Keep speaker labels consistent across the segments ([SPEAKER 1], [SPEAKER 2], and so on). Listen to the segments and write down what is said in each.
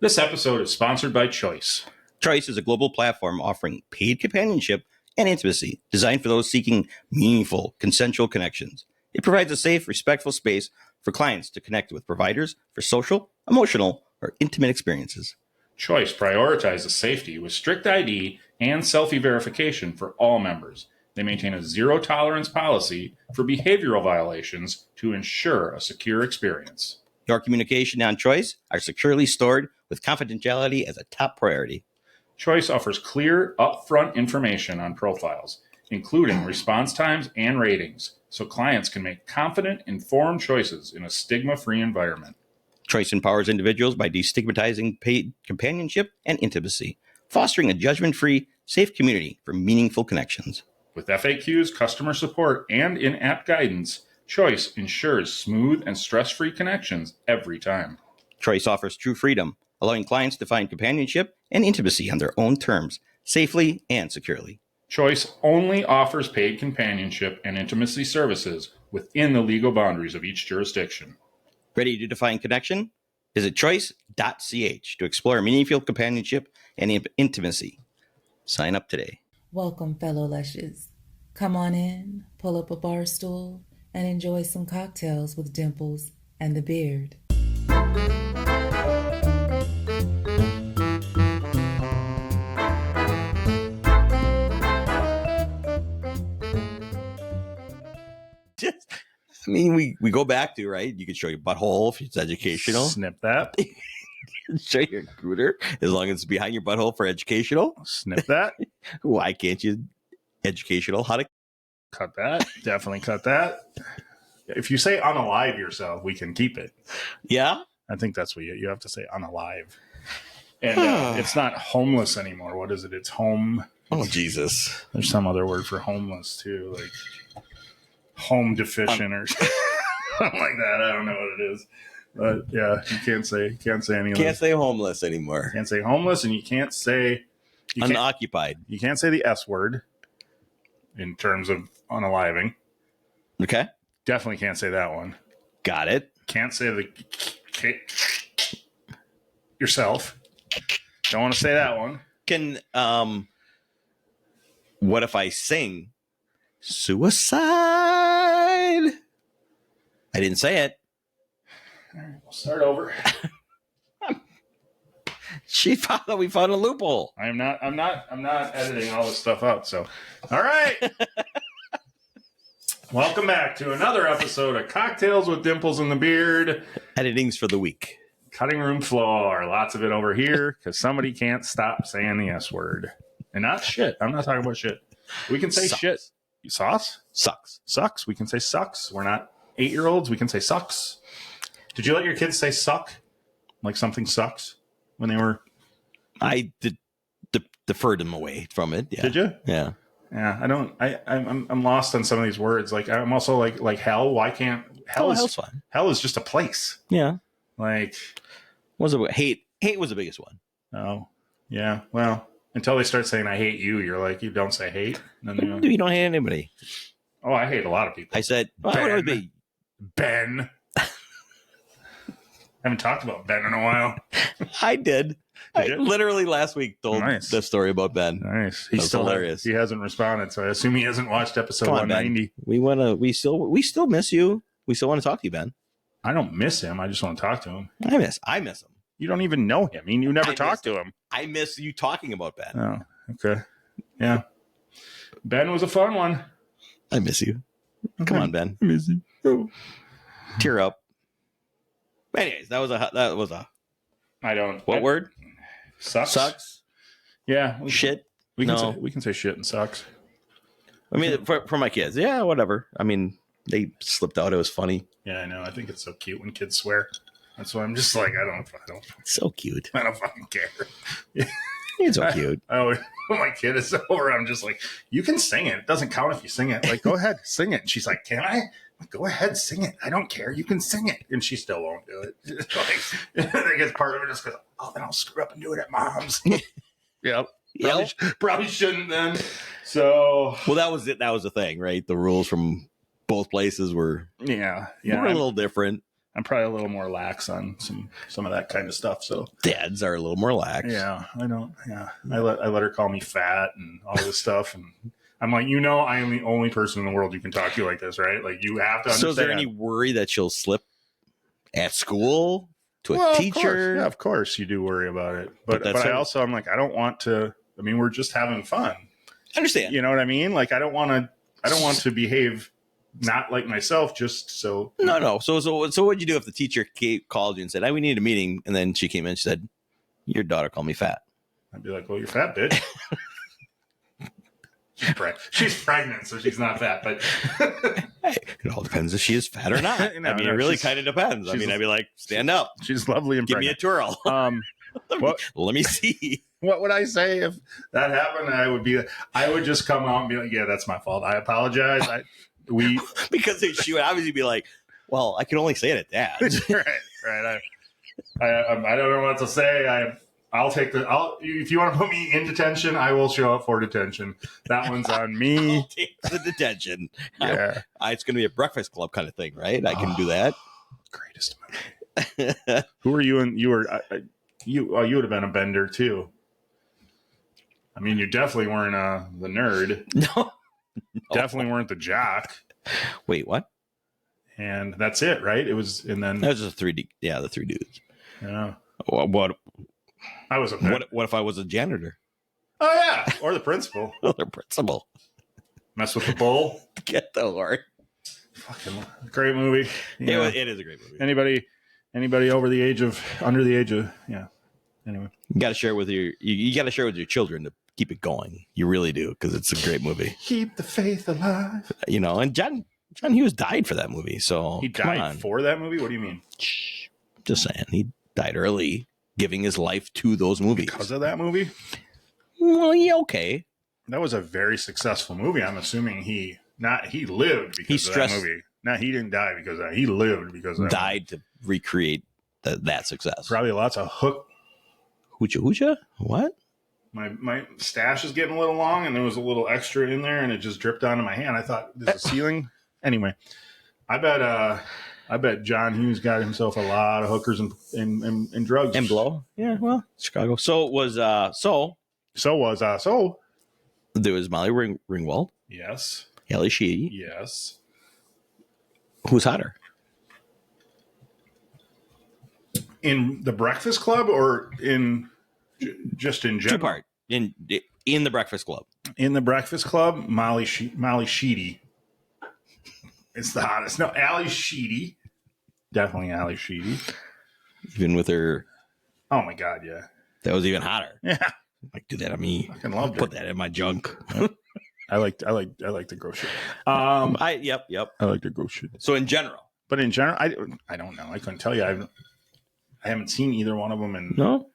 [SPEAKER 1] This episode is sponsored by Choice.
[SPEAKER 2] Choice is a global platform offering paid companionship and intimacy designed for those seeking meaningful, consensual connections. It provides a safe, respectful space for clients to connect with providers for social, emotional, or intimate experiences.
[SPEAKER 1] Choice prioritizes safety with strict ID and selfie verification for all members. They maintain a zero-tolerance policy for behavioral violations to ensure a secure experience.
[SPEAKER 2] Your communication on Choice are securely stored with confidentiality as a top priority.
[SPEAKER 1] Choice offers clear, upfront information on profiles, including response times and ratings, so clients can make confident, informed choices in a stigma-free environment.
[SPEAKER 2] Choice empowers individuals by destigmatizing paid companionship and intimacy, fostering a judgment-free, safe community for meaningful connections.
[SPEAKER 1] With FAQs, customer support, and in-app guidance, Choice ensures smooth and stress-free connections every time.
[SPEAKER 2] Choice offers true freedom, allowing clients to find companionship and intimacy on their own terms, safely and securely.
[SPEAKER 1] Choice only offers paid companionship and intimacy services within the legal boundaries of each jurisdiction.
[SPEAKER 2] Ready to define connection? Visit choice.ch to explore meaningful companionship and intimacy. Sign up today.
[SPEAKER 3] Welcome, fellow lushes. Come on in, pull up a bar stool, and enjoy some cocktails with Dimples and the Beard.
[SPEAKER 2] We go back to, right? You can show your butthole if it's educational.
[SPEAKER 1] Snip that.
[SPEAKER 2] Show your cooter as long as it's behind your butthole for educational.
[SPEAKER 1] Snip that.
[SPEAKER 2] Why can't you educational? How to
[SPEAKER 1] Cut that. Definitely cut that. If you say unalive yourself, we can keep it.
[SPEAKER 2] Yeah?
[SPEAKER 1] I think that's what you have to say, unalive. And it's not homeless anymore. What is it? It's home.
[SPEAKER 2] Oh, Jesus.
[SPEAKER 1] There's some other word for homeless, too, like home deficient or something like that. I don't know what it is. But, yeah, you can't say any of
[SPEAKER 2] Can't
[SPEAKER 1] those.
[SPEAKER 2] say homeless anymore.
[SPEAKER 1] Can't say homeless, and you can't say...
[SPEAKER 2] Unoccupied.
[SPEAKER 1] You can't say the S word in terms of unaliving.
[SPEAKER 2] Okay.
[SPEAKER 1] Definitely can't say that one.
[SPEAKER 2] Got it.
[SPEAKER 1] Can't say the yourself. Don't want to say that one.
[SPEAKER 2] Can what if I sing suicide? I didn't say it.
[SPEAKER 1] All right, we'll start over.
[SPEAKER 2] We found a loophole.
[SPEAKER 1] I'm not editing all this stuff out. So, all right. Welcome back to another episode of Cocktails with Dimples and the Beard.
[SPEAKER 2] Editing's for the week.
[SPEAKER 1] Cutting room floor. Lots of it over here because somebody can't stop saying the S word. And not shit. I'm not talking about shit. We can say
[SPEAKER 2] Sucks.
[SPEAKER 1] shit. Sauce?
[SPEAKER 2] Sucks.
[SPEAKER 1] Sucks. We can say sucks. We're not 8-year-olds. We can say sucks. Did you let your kids say suck? Like something sucks when they were...
[SPEAKER 2] I deferred them away from it. Yeah.
[SPEAKER 1] Did you?
[SPEAKER 2] Yeah.
[SPEAKER 1] Yeah, I don't. I'm lost on some of these words. Like I'm also like hell. Why can't hell?
[SPEAKER 2] Hell's fine.
[SPEAKER 1] Hell is just a place.
[SPEAKER 2] Yeah.
[SPEAKER 1] Like
[SPEAKER 2] What was it? Hate was the biggest one.
[SPEAKER 1] oh yeah. Well, until they start saying I hate you, you're like you don't say hate. And then
[SPEAKER 2] You don't hate anybody.
[SPEAKER 1] oh, I hate a lot of people.
[SPEAKER 2] I said, well,
[SPEAKER 1] Ben.
[SPEAKER 2] what would be?
[SPEAKER 1] Ben. Haven't talked about Ben in a while.
[SPEAKER 2] I did. I
[SPEAKER 1] you?
[SPEAKER 2] literally last week told
[SPEAKER 1] Nice.
[SPEAKER 2] the story about Ben.
[SPEAKER 1] Nice.
[SPEAKER 2] That's hilarious.
[SPEAKER 1] He hasn't responded, so I assume he hasn't watched episode
[SPEAKER 2] Come on,
[SPEAKER 1] 190.
[SPEAKER 2] Ben. We still miss you. We still want to talk to you, Ben.
[SPEAKER 1] I don't miss him. I just want to talk to him.
[SPEAKER 2] I miss him.
[SPEAKER 1] You don't even know him. I mean, you never
[SPEAKER 2] I
[SPEAKER 1] talked to him.
[SPEAKER 2] I miss you talking about Ben.
[SPEAKER 1] Oh, okay. Yeah. Ben was a fun one.
[SPEAKER 2] I miss you.
[SPEAKER 1] Okay.
[SPEAKER 2] Come on, Ben.
[SPEAKER 1] I miss you. Oh.
[SPEAKER 2] Tear up. Anyways, that was a
[SPEAKER 1] I don't.
[SPEAKER 2] what word?
[SPEAKER 1] Sucks.
[SPEAKER 2] Sucks.
[SPEAKER 1] Yeah.
[SPEAKER 2] Shit.
[SPEAKER 1] We can
[SPEAKER 2] No.
[SPEAKER 1] say, we can say shit and sucks.
[SPEAKER 2] I mean, for my kids, yeah, whatever. I mean, they slipped out. It was funny.
[SPEAKER 1] Yeah, I know. I think it's so cute when kids swear. That's why I'm just like, I don't
[SPEAKER 2] So cute.
[SPEAKER 1] fucking care.
[SPEAKER 2] It's so cute.
[SPEAKER 1] I always, when my kid is over, I'm just like, you can sing it. It doesn't count if you sing it. Like, go ahead, sing it. And she's like, can I? I'm like, go ahead, sing it. I don't care. You can sing it. And she still won't do it. Like, I guess part of it just goes, oh, then I'll screw up and do it at mom's. Yep. Probably shouldn't then. So.
[SPEAKER 2] Well, that was it. That was the thing, right? The rules from both places were
[SPEAKER 1] Yeah.
[SPEAKER 2] a little different.
[SPEAKER 1] I'm probably a little more lax on some of that kind of stuff. So
[SPEAKER 2] Dads are a little more lax.
[SPEAKER 1] yeah, I don't. Yeah, I let her call me fat and all this stuff, and I'm like, I am the only person in the world you can talk to like this, right? Like you have to understand.
[SPEAKER 2] So is there any worry that she'll slip at school to a teacher?
[SPEAKER 1] Of course. Yeah, of course you do worry about it, but I'm like, I don't want to. I mean, we're just having fun.
[SPEAKER 2] I understand.
[SPEAKER 1] You know what I mean? Like I don't want to behave not like myself just so.
[SPEAKER 2] No. So what'd you do if the teacher called you and said, we need a meeting, and then she came in and she said, your daughter called me fat?
[SPEAKER 1] I'd be like, well, you're fat, bitch. She's pregnant, so she's not fat, but
[SPEAKER 2] it all depends if she is fat or not. It really kind of depends. I'd be like, stand up.
[SPEAKER 1] She's lovely and
[SPEAKER 2] give
[SPEAKER 1] pregnant.
[SPEAKER 2] Me a twirl. Let me see.
[SPEAKER 1] What would I say if that happened? I would just come out and be like, yeah, that's my fault. I apologize.
[SPEAKER 2] Because she would obviously be like, well, I can only say it at Dad's.
[SPEAKER 1] right. I don't know what to say. If you want to put me in detention, I will show up for detention. That one's on me.
[SPEAKER 2] I'll take the detention.
[SPEAKER 1] Yeah.
[SPEAKER 2] It's going to be a Breakfast Club kind of thing, right? I can do that.
[SPEAKER 1] Greatest movie. Who are you? And you were you would have been a bender too. I mean, you definitely weren't the nerd.
[SPEAKER 2] No.
[SPEAKER 1] Definitely weren't the jock.
[SPEAKER 2] Wait, what?
[SPEAKER 1] And that's it, right? It was, and then
[SPEAKER 2] that was just 3D. Yeah, the 3 dudes.
[SPEAKER 1] Yeah.
[SPEAKER 2] What?
[SPEAKER 1] I was
[SPEAKER 2] what if I was a janitor?
[SPEAKER 1] Oh yeah, or the principal.
[SPEAKER 2] The principal.
[SPEAKER 1] Mess with the bull.
[SPEAKER 2] Get the Lord.
[SPEAKER 1] Fucking great movie.
[SPEAKER 2] It is a great movie.
[SPEAKER 1] Anybody under the age of yeah. Anyway,
[SPEAKER 2] you got to share with you got to share with your children to keep it going. You really do, because it's a great movie.
[SPEAKER 1] Keep the faith alive.
[SPEAKER 2] And John Hughes died for that movie. So
[SPEAKER 1] he died for that movie. What do you mean?
[SPEAKER 2] Just saying, he died early, giving his life to those movies
[SPEAKER 1] because of that movie.
[SPEAKER 2] Well, yeah, okay.
[SPEAKER 1] That was a very successful movie. I'm assuming he lived because of that movie. No, he didn't die because of that. He lived because of that.
[SPEAKER 2] Died to recreate that success.
[SPEAKER 1] Probably lots of
[SPEAKER 2] hoocha. What?
[SPEAKER 1] My stash is getting a little long, and there was a little extra in there, and it just dripped onto my hand. I thought, there's a ceiling. Anyway, I bet John Hughes got himself a lot of hookers and drugs
[SPEAKER 2] and blow. Yeah, well, Chicago. So it was there was Molly Ringwald.
[SPEAKER 1] Yes.
[SPEAKER 2] Ellie Sheedy.
[SPEAKER 1] Yes.
[SPEAKER 2] Who's hotter?
[SPEAKER 1] In the Breakfast Club or just in general?
[SPEAKER 2] Two-part. In the Breakfast Club.
[SPEAKER 1] In the Breakfast Club, Molly Sheedy. It's the hottest. No, Ally Sheedy. Definitely Ally Sheedy.
[SPEAKER 2] Even with her.
[SPEAKER 1] Oh my God, yeah.
[SPEAKER 2] That was even hotter.
[SPEAKER 1] Yeah.
[SPEAKER 2] Like, do that on me.
[SPEAKER 1] I fucking love
[SPEAKER 2] Put that in my junk.
[SPEAKER 1] I like the gross shit.
[SPEAKER 2] Yep.
[SPEAKER 1] I like the gross shit.
[SPEAKER 2] So in general.
[SPEAKER 1] But in general, I don't know. I couldn't tell you. I haven't seen either one of them. And
[SPEAKER 2] no.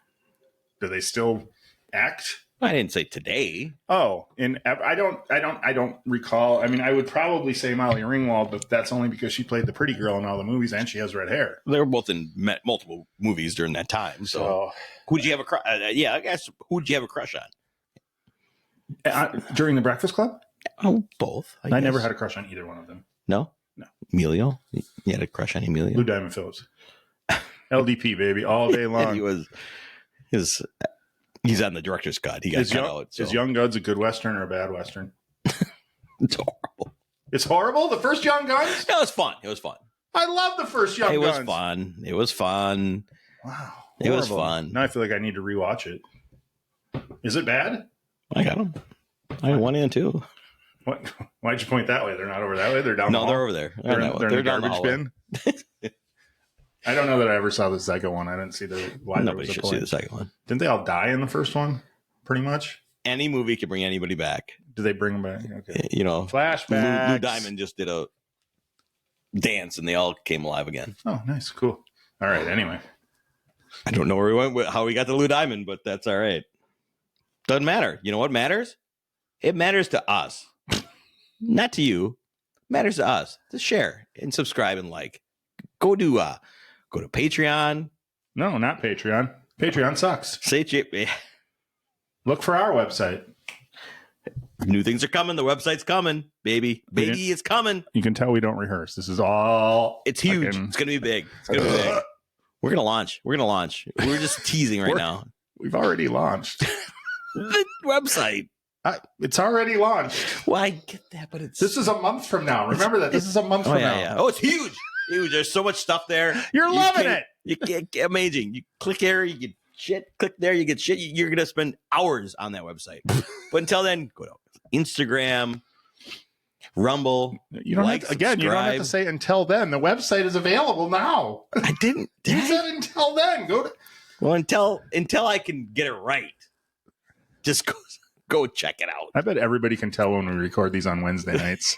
[SPEAKER 1] Do they still act?
[SPEAKER 2] I didn't say today.
[SPEAKER 1] Oh, and I don't recall. I mean, I would probably say Molly Ringwald, but that's only because she played the pretty girl in all the movies and she has red hair.
[SPEAKER 2] They were both in multiple movies during that time. So who'd you have a crush? Yeah, I guess who'd you have a crush
[SPEAKER 1] on? During the Breakfast Club?
[SPEAKER 2] Oh, both.
[SPEAKER 1] I never had a crush on either one of them.
[SPEAKER 2] No. Emilio? You had a crush on Emilio?
[SPEAKER 1] Lou Diamond Phillips. LDP, baby, all day long.
[SPEAKER 2] He's on the director's cut. He got cut out. So.
[SPEAKER 1] Is Young Guns a good Western or a bad Western?
[SPEAKER 2] It's horrible.
[SPEAKER 1] It's horrible? The first Young Guns?
[SPEAKER 2] No, it was fun.
[SPEAKER 1] I love the first Young Guns.
[SPEAKER 2] It was fun.
[SPEAKER 1] Wow.
[SPEAKER 2] Horrible. It was fun.
[SPEAKER 1] Now I feel like I need to rewatch it. Is it bad?
[SPEAKER 2] I got them. I got 1 and 2.
[SPEAKER 1] What? Why'd you point that way? They're not over that way? They're down the hall?
[SPEAKER 2] No, they're over there.
[SPEAKER 1] They're in the
[SPEAKER 2] down
[SPEAKER 1] garbage bin? I don't know that I ever saw the second one. I didn't see why
[SPEAKER 2] nobody should see the second one.
[SPEAKER 1] Didn't they all die in the first one? Pretty much.
[SPEAKER 2] Any movie can bring anybody back.
[SPEAKER 1] Do they bring them back? Okay.
[SPEAKER 2] Flashbacks. Lou Diamond just did a dance and they all came alive again.
[SPEAKER 1] Oh, nice. Cool. All right. Anyway.
[SPEAKER 2] I don't know where we went, how we got to Lou Diamond, but that's all right. Doesn't matter. You know what matters? It matters to us. Not to you. It matters to us. To share and subscribe and like. Go to Patreon.
[SPEAKER 1] No, not Patreon. Patreon sucks.
[SPEAKER 2] Say it.
[SPEAKER 1] Look for our website.
[SPEAKER 2] New things are coming. The website's coming, baby. Baby, it's coming.
[SPEAKER 1] You can tell we don't rehearse. This is all.
[SPEAKER 2] It's huge.
[SPEAKER 1] fucking-
[SPEAKER 2] It's gonna be big. It's gonna be big. We're gonna launch. We're just teasing right now.
[SPEAKER 1] We've already launched.
[SPEAKER 2] The website.
[SPEAKER 1] It's already launched.
[SPEAKER 2] Well, I get that, but it's
[SPEAKER 1] This is a month from now. Remember that. This is a month from now.
[SPEAKER 2] yeah. Oh, it's huge. Huge. There's so much stuff there.
[SPEAKER 1] You're loving it.
[SPEAKER 2] You get amazing. You click here, you get shit. Click there, you get shit. You're gonna spend hours on that website. But until then, go to Instagram, Rumble.
[SPEAKER 1] You don't have to, again. You don't have to say until then. The website is available now.
[SPEAKER 2] I didn't.
[SPEAKER 1] You said until then. Go to.
[SPEAKER 2] Well, until I can get it right. Just go check it out.
[SPEAKER 1] I bet everybody can tell when we record these on Wednesday nights.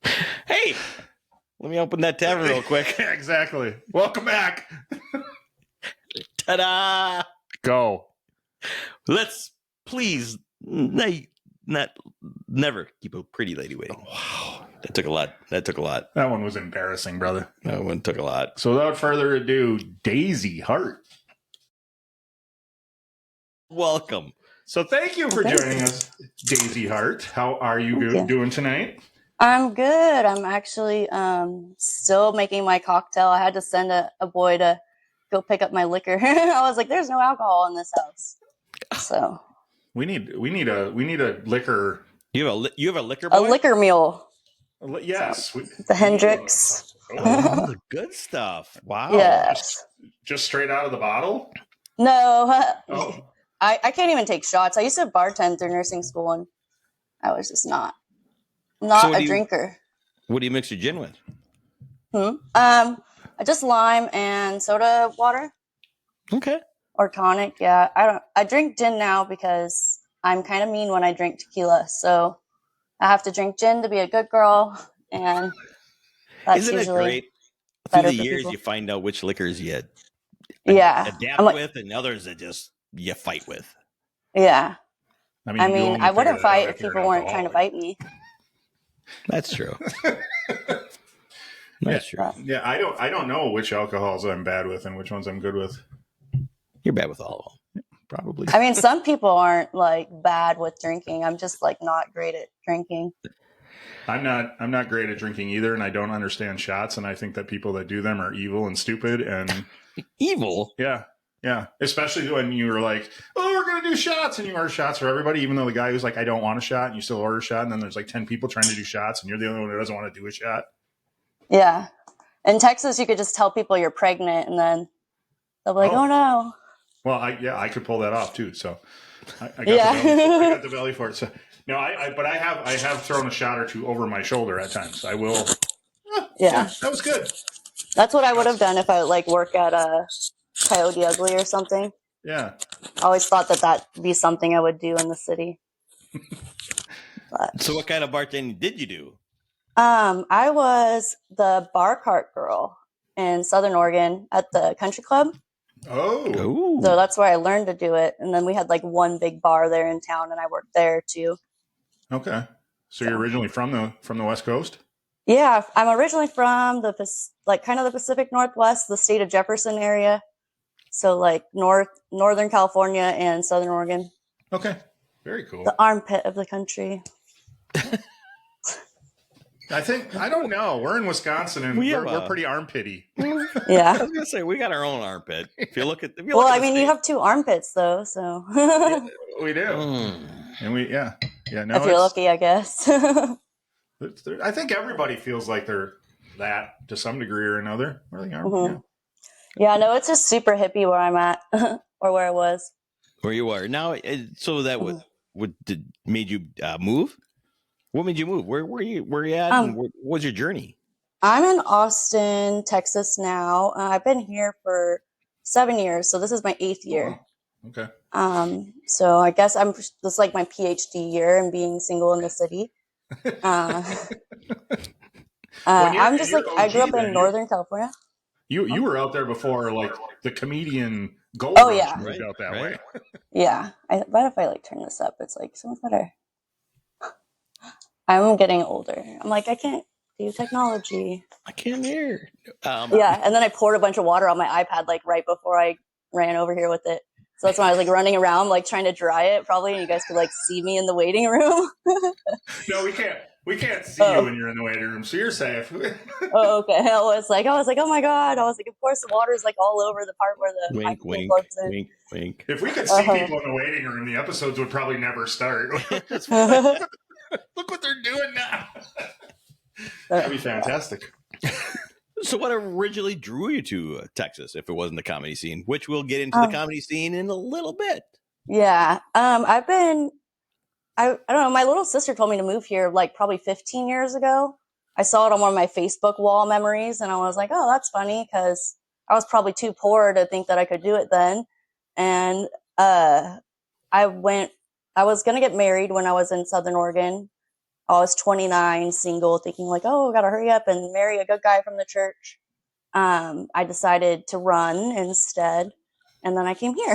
[SPEAKER 2] Hey, let me open that tavern real quick.
[SPEAKER 1] Yeah, exactly. Welcome back.
[SPEAKER 2] Ta-da!
[SPEAKER 1] Go.
[SPEAKER 2] Let's please never keep a pretty lady waiting. Wow. That took a lot.
[SPEAKER 1] That one was embarrassing, brother.
[SPEAKER 2] That one took a lot.
[SPEAKER 1] So without further ado, Daisy Hart.
[SPEAKER 2] Welcome.
[SPEAKER 1] So thank you for joining us, Daisy Hart. How are you doing tonight?
[SPEAKER 4] I'm good. I'm actually still making my cocktail. I had to send a boy to go pick up my liquor. I was like, "There's no alcohol in this house." So
[SPEAKER 1] we need a liquor.
[SPEAKER 2] You have a liquor boy?
[SPEAKER 4] a liquor mule.
[SPEAKER 1] Yes,
[SPEAKER 4] The Hendrix.
[SPEAKER 2] Oh, the good stuff. Wow.
[SPEAKER 4] Yes.
[SPEAKER 1] Just straight out of the bottle.
[SPEAKER 4] No.
[SPEAKER 1] Oh.
[SPEAKER 4] I can't even take shots. I used to bartend through nursing school, and I was just not a drinker.
[SPEAKER 2] What do you mix your gin with?
[SPEAKER 4] I just lime and soda water.
[SPEAKER 2] Okay.
[SPEAKER 4] Or tonic. Yeah. I drink gin now because I'm kind of mean when I drink tequila. So I have to drink gin to be a good girl, and that's
[SPEAKER 2] Isn't it
[SPEAKER 4] usually
[SPEAKER 2] great? Through the
[SPEAKER 4] for
[SPEAKER 2] years,
[SPEAKER 4] people.
[SPEAKER 2] you find out which liquors you
[SPEAKER 4] adapt
[SPEAKER 2] with, and others that just you fight with.
[SPEAKER 4] Yeah.
[SPEAKER 1] I
[SPEAKER 4] I mean, I wouldn't fight if people weren't trying to bite me.
[SPEAKER 2] That's true. That's true.
[SPEAKER 1] Yeah, I don't know which alcohols I'm bad with and which ones I'm good with.
[SPEAKER 2] You're bad with all of them.
[SPEAKER 1] Probably.
[SPEAKER 4] I mean, some people aren't like bad with drinking. I'm just like not great at drinking.
[SPEAKER 1] I'm not great at drinking either, and I don't understand shots, and I think that people that do them are evil and stupid and
[SPEAKER 2] evil.
[SPEAKER 1] Yeah. Yeah. Especially when you were like, "Oh, we're gonna do shots," and you order shots for everybody, even though the guy who's like, "I don't want a shot," and you still order a shot, and then there's like 10 people trying to do shots, and you're the only one who doesn't want to do a shot.
[SPEAKER 4] Yeah. In Texas, you could just tell people you're pregnant, and then they'll be like, "Oh no."
[SPEAKER 1] Well, I could pull that off too. So I got
[SPEAKER 4] Yeah.
[SPEAKER 1] I got the belly for it. So no, but I have thrown a shot or two over my shoulder at times. I will.
[SPEAKER 4] Yeah.
[SPEAKER 1] That was good.
[SPEAKER 4] That's what I would have done if I like work at a Coyote Ugly or something.
[SPEAKER 1] Yeah.
[SPEAKER 4] I always thought that'd be something I would do in the city.
[SPEAKER 2] So what kind of bartending did you do?
[SPEAKER 4] I was the bar cart girl in Southern Oregon at the country club.
[SPEAKER 1] Oh.
[SPEAKER 4] So that's where I learned to do it. And then we had like one big bar there in town, and I worked there too.
[SPEAKER 1] Okay. So you're originally from the West Coast?
[SPEAKER 4] Yeah, I'm originally from the Pacific Northwest, the state of Jefferson area. So like Northern California and Southern Oregon.
[SPEAKER 1] Okay. Very cool.
[SPEAKER 4] The armpit of the country.
[SPEAKER 1] I don't know. We're in Wisconsin, and we're pretty armpity.
[SPEAKER 4] Yeah.
[SPEAKER 2] I was gonna say we got our own armpit. If you look at,
[SPEAKER 4] You have two armpits though, so
[SPEAKER 1] Yeah, we do, and no.
[SPEAKER 4] If you're lucky, I guess.
[SPEAKER 1] I think everybody feels like they're that to some degree or another. Where they are.
[SPEAKER 4] Mm-hmm. Yeah, no, it's just super hippie where I'm at, or where I was.
[SPEAKER 2] Where you are now. So that made you move? What made you move? Where you at? And what was your journey?
[SPEAKER 4] I'm in Austin, Texas now. I've been here for 7 years, so this is my 8th year.
[SPEAKER 1] Okay.
[SPEAKER 4] So I guess this is like my PhD year in being single in the city. I'm just like I grew up in Northern California.
[SPEAKER 1] You were out there before, like the comedian Gold.
[SPEAKER 4] Oh yeah,
[SPEAKER 1] moved out that way.
[SPEAKER 4] Yeah. What if I like turn this up? It's like so much better. I'm getting older. I'm like I can't do technology.
[SPEAKER 2] I can't hear.
[SPEAKER 4] Yeah, and then I poured a bunch of water on my iPad like right before I ran over here with it. So that's why I was like running around, like trying to dry it probably. And you guys could like see me in the waiting room.
[SPEAKER 1] No, we can't. We can't see you when you're in the waiting room, so you're safe.
[SPEAKER 4] Okay. I was like, oh my God. I was like, of course the water's like all over the part where the
[SPEAKER 2] Wink, wink,
[SPEAKER 4] plugs in.
[SPEAKER 2] wink, wink.
[SPEAKER 1] If we could see people in the waiting room, the episodes would probably never start. Look what they're doing now. That'd be fantastic.
[SPEAKER 2] So what originally drew you to Texas if it wasn't the comedy scene, which we'll get into the comedy scene in a little bit?
[SPEAKER 4] Yeah. I don't know. My little sister told me to move here like probably 15 years ago. I saw it on one of my Facebook wall memories and I was like, oh, that's funny because I was probably too poor to think that I could do it then. And I was going to get married when I was in Southern Oregon. I was 29, single, thinking like, oh, I got to hurry up and marry a good guy from the church. I decided to run instead. And then I came here.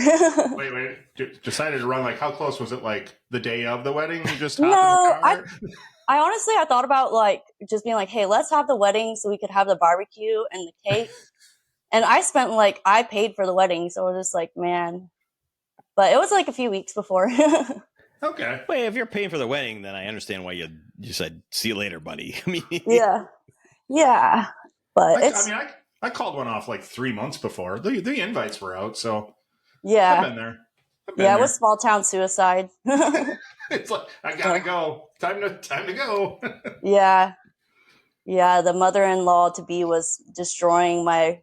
[SPEAKER 1] Wait. Decided to run, like, how close was it, like, the day of the wedding? You just
[SPEAKER 4] No,
[SPEAKER 1] hopped in the car?
[SPEAKER 4] I honestly, I thought about, like, just being like, hey, let's have the wedding so we could have the barbecue and the cake. And I paid for the wedding, so I was just like, man. But it was, like, a few weeks before.
[SPEAKER 1] Okay.
[SPEAKER 2] Wait, if you're paying for the wedding, then I understand why you said, see you later, buddy. I mean,
[SPEAKER 4] Yeah. But
[SPEAKER 1] I called one off, like, 3 months before. The invites were out, so
[SPEAKER 4] yeah.
[SPEAKER 1] I've been there.
[SPEAKER 4] It was small town suicide.
[SPEAKER 1] It's like, I gotta go. Time to go.
[SPEAKER 4] Yeah. The mother-in-law to be was destroying my